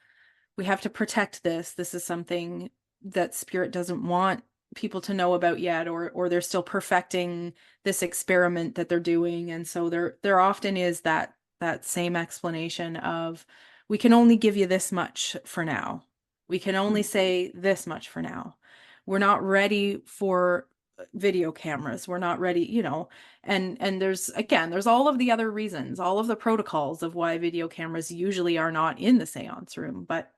we have to protect this. This is something that spirit doesn't want people to know about yet, or they're still perfecting this experiment that they're doing. And so there often is that same explanation of, we can only give you this much for now. We can only say this much for now. We're not ready for video cameras. We're not ready, you know, and there's all of the other reasons, all of the protocols of why video cameras usually are not in the seance room. But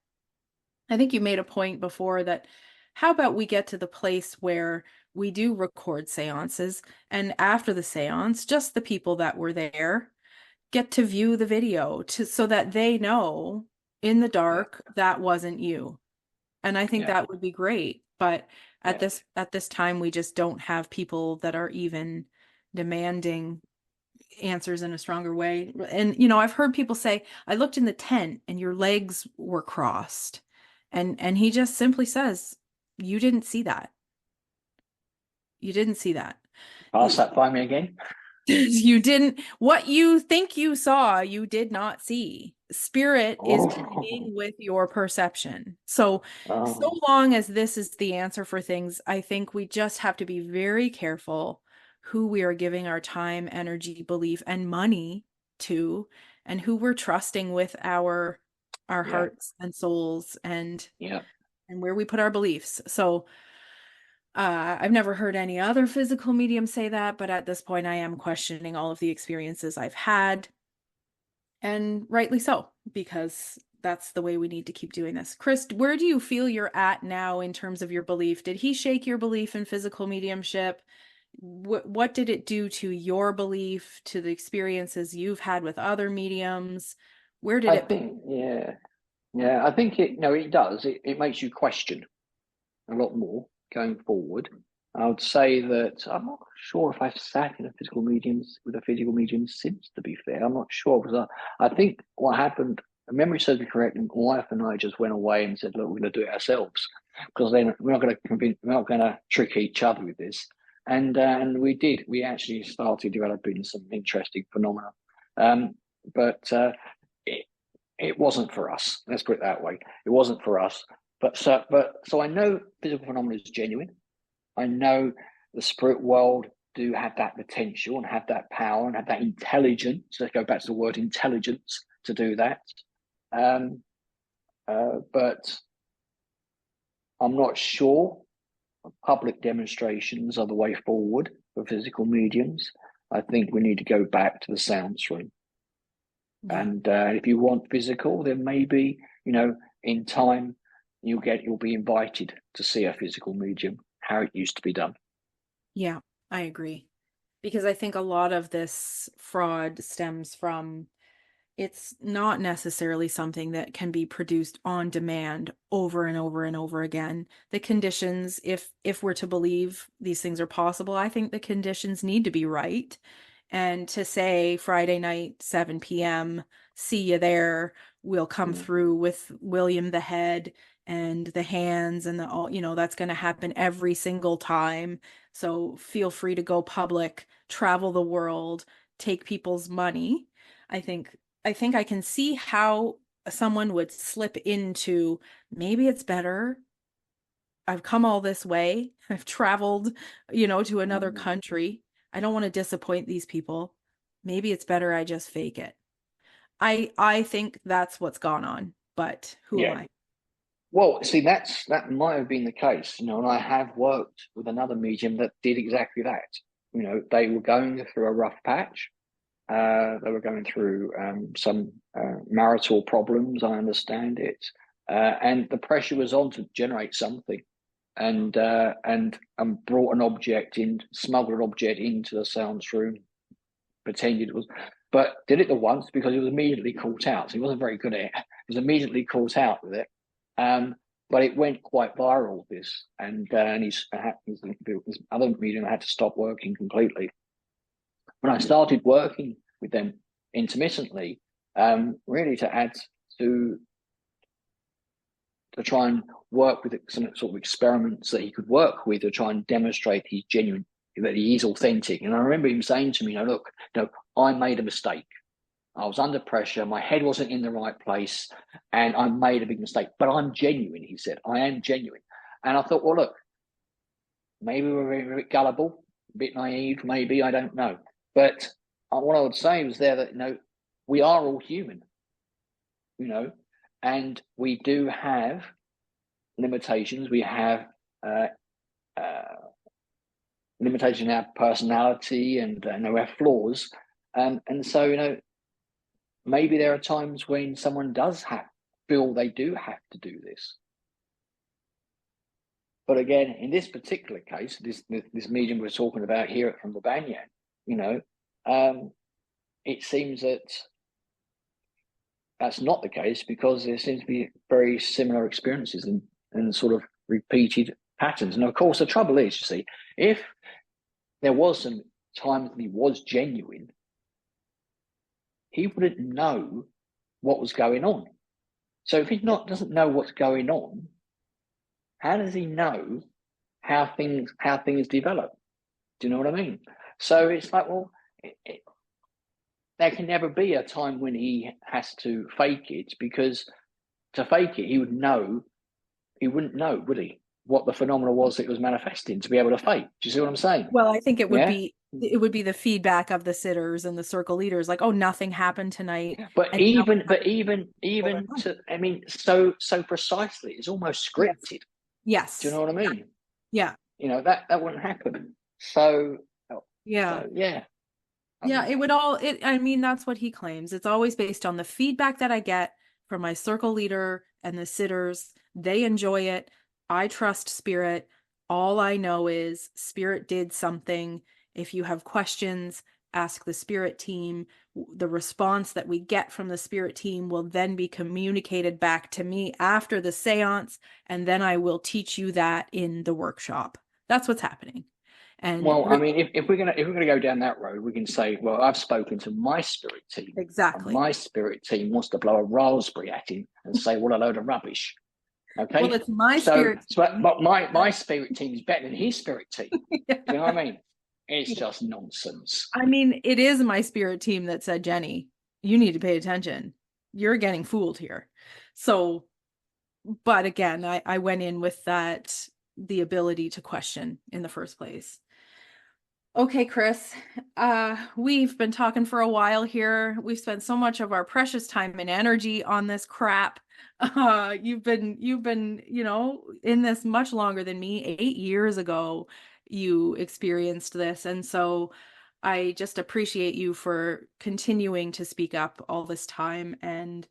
I think you made a point before that, how about we get to the place where we do record seances, and after the seance, just the people that were there get to view the video so that they know in the dark that wasn't you. And I think that would be great. But at this time, we just don't have people that are even demanding answers in a stronger way. And, you know, I've heard people say, I looked in the tent and your legs were crossed. And he just simply says, you didn't see that. You didn't see that. Pass that by me again. You didn't. What you think you saw, you did not see. Spirit is playing with your perception. So long as this is the answer for things, I think we just have to be very careful who we are giving our time, energy, belief, and money to, and who we're trusting with our hearts and souls, and where we put our beliefs. So I've never heard any other physical medium say that, but at this point I am questioning all of the experiences I've had, and rightly so, because that's the way we need to keep doing this. Chris, where do you feel you're at now in terms of your belief? Did he shake your belief in physical mediumship? What did it do to your belief, to the experiences you've had with other mediums? Where did it? I think it does. It makes you question a lot more going forward. I would say that I'm not sure if I've sat in a physical medium since, to be fair. I'm not sure, because I think what happened, memory serves me correct, and my wife and I just went away and said, look, we're going to do it ourselves, because then we're not going to trick each other with this. and we actually started developing some interesting phenomena, but it wasn't for us. Let's put it that way. It wasn't for us. So I know physical phenomena is genuine. I know the spirit world do have that potential and have that power and have that intelligence. Let's go back to the word intelligence to do that. But I'm not sure public demonstrations are the way forward for physical mediums. I think we need to go back to the seance room. Yeah. And if you want physical, then maybe, in time you'll be invited to see a physical medium, how it used to be done. Yeah, I agree. Because I think a lot of this fraud stems from, it's not necessarily something that can be produced on demand over and over and over again. The conditions, if we're to believe these things are possible, I think the conditions need to be right. And to say Friday night, 7 p.m., see you there, we'll come through with William the Head and the hands and that's going to happen every single time. So feel free to go public, travel the world, take people's money. I think I can see how someone would slip into, maybe it's better. I've come all this way. I've traveled, to another country. I don't want to disappoint these people. Maybe it's better I just fake it. I think that's what's gone on, but who am I? Well, see, that might have been the case, and I have worked with another medium that did exactly that. They were going through a rough patch. They were going through some marital problems, I understand it, and the pressure was on to generate something, and brought an object in, smuggled an object into the seance room, pretended it was, but did it the once because he was immediately caught out. So he wasn't very good at it. He was immediately caught out with it, but it went quite viral. This, and his other medium had to stop working completely. When I started working with them intermittently, really to try and work with some sort of experiments that he could work with to try and demonstrate he's genuine, that he is authentic. And I remember him saying to me, look, I made a mistake. I was under pressure. My head wasn't in the right place and I made a big mistake, but I'm genuine. He said, I am genuine. And I thought, well, look, maybe we're a bit gullible, a bit naive, maybe, I don't know. But what I would say was there that, we are all human, and we do have limitations. We have limitations in our personality and our flaws. And so, maybe there are times when someone does feel they do have to do this. But again, in this particular case, this medium we're talking about here from the Banyan, it seems that that's not the case, because there seems to be very similar experiences and sort of repeated patterns. And of course, the trouble is, you see, if there was some time that he was genuine, he wouldn't know what was going on. So if he doesn't know what's going on, how does he know how things develop? Do you know what I mean? So it's like, well, there can never be a time when he has to fake it, because to fake it, he wouldn't know, would he, what the phenomena was that it was manifesting to be able to fake. Do you see what I'm saying? Well, I think it would be the feedback of the sitters and the circle leaders, like, oh, nothing happened tonight. But so precisely, it's almost scripted. Yes. Do you know what I mean? Yeah. That wouldn't happen. So yeah. So, yeah. It would I mean, that's what he claims. It's always based on the feedback that I get from my circle leader and the sitters. They enjoy it. I trust spirit. All I know is spirit did something. If you have questions, ask the spirit team. The response that we get from the spirit team will then be communicated back to me after the seance, and then I will teach you that in the workshop. That's what's happening. And I mean, if we're gonna go down that road, we can say, well, I've spoken to my spirit team. Exactly. My spirit team wants to blow a raspberry at him and say, what a load of rubbish. Okay. Well, it's my spirit team. But my spirit team is better than his spirit team. Yeah. You know what I mean? It's just nonsense. I mean, it is my spirit team that said, Jeni, you need to pay attention. You're getting fooled here. So, but again, I went in with the ability to question in the first place. Okay, Chris, we've been talking for a while here. We've spent so much of our precious time and energy on this crap. You've been, in this much longer than me. 8 years ago, you experienced this. And so I just appreciate you for continuing to speak up all this time and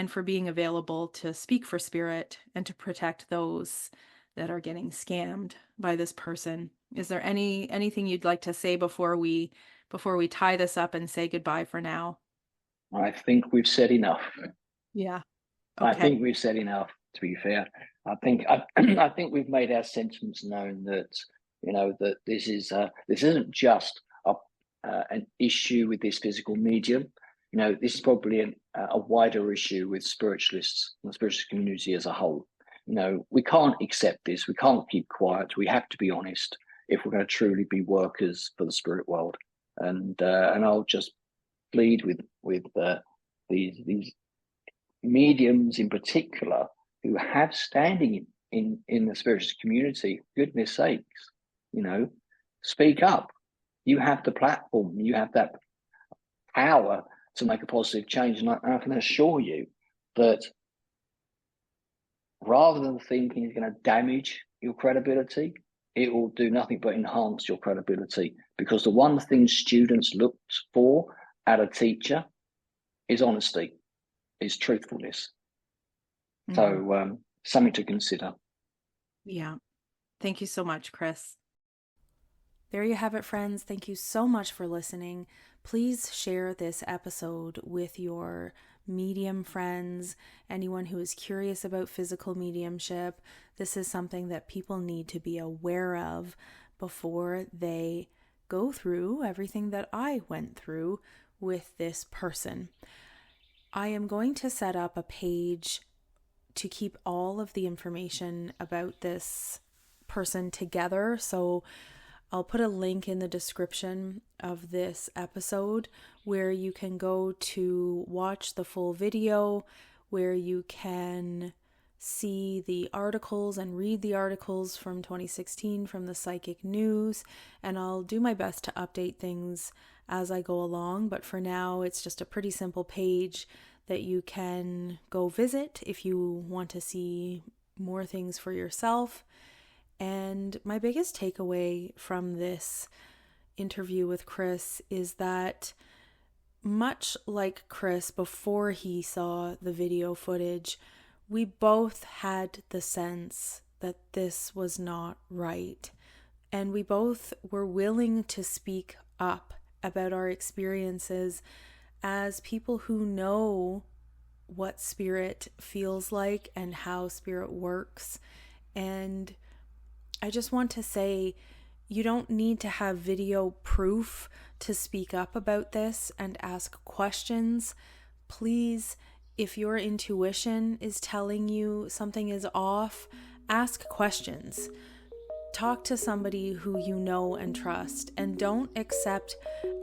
for being available to speak for spirit and to protect those that are getting scammed by this person. Is there anything you'd like to say before we tie this up and say goodbye for now? I think we've said enough. Yeah. Okay. I think we've said enough, to be fair. I think we've made our sentiments known that, that this isn't just an issue with this physical medium. This is probably a wider issue with spiritualists and the spiritualist community as a whole. We can't accept this. We can't keep quiet. We have to be honest if we're going to truly be workers for the spirit world. And I'll just plead with these mediums in particular who have standing in the spiritual community. Goodness sakes, speak up. You have the platform. You have that power to make a positive change. And I can assure you that rather than thinking it's going to damage your credibility, it will do nothing but enhance your credibility, because the one thing students look for at a teacher is honesty, is truthfulness. Mm-hmm. So something to consider. Yeah. Thank you so much, Chris. There you have it, friends. Thank you so much for listening. Please share this episode with your medium friends, anyone who is curious about physical mediumship. This is something that people need to be aware of before they go through everything that I went through with this person. I am going to set up a page to keep all of the information about this person together. So I'll put a link in the description of this episode where you can go to watch the full video, where you can see the articles and read the articles from 2016 from the Psychic News. And I'll do my best to update things as I go along. But for now, it's just a pretty simple page that you can go visit if you want to see more things for yourself. And my biggest takeaway from this interview with Chris is that, much like Chris before he saw the video footage, we both had the sense that this was not right. And we both were willing to speak up about our experiences as people who know what spirit feels like and how spirit works. And I just want to say, you don't need to have video proof to speak up about this and ask questions. Please, if your intuition is telling you something is off, ask questions. Talk to somebody who you know and trust, and don't accept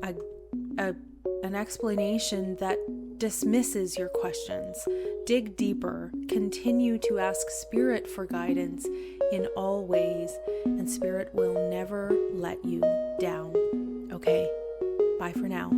an explanation that dismisses your questions. Dig deeper. Continue to ask Spirit for guidance in all ways, and Spirit will never let you down. Okay, bye for now.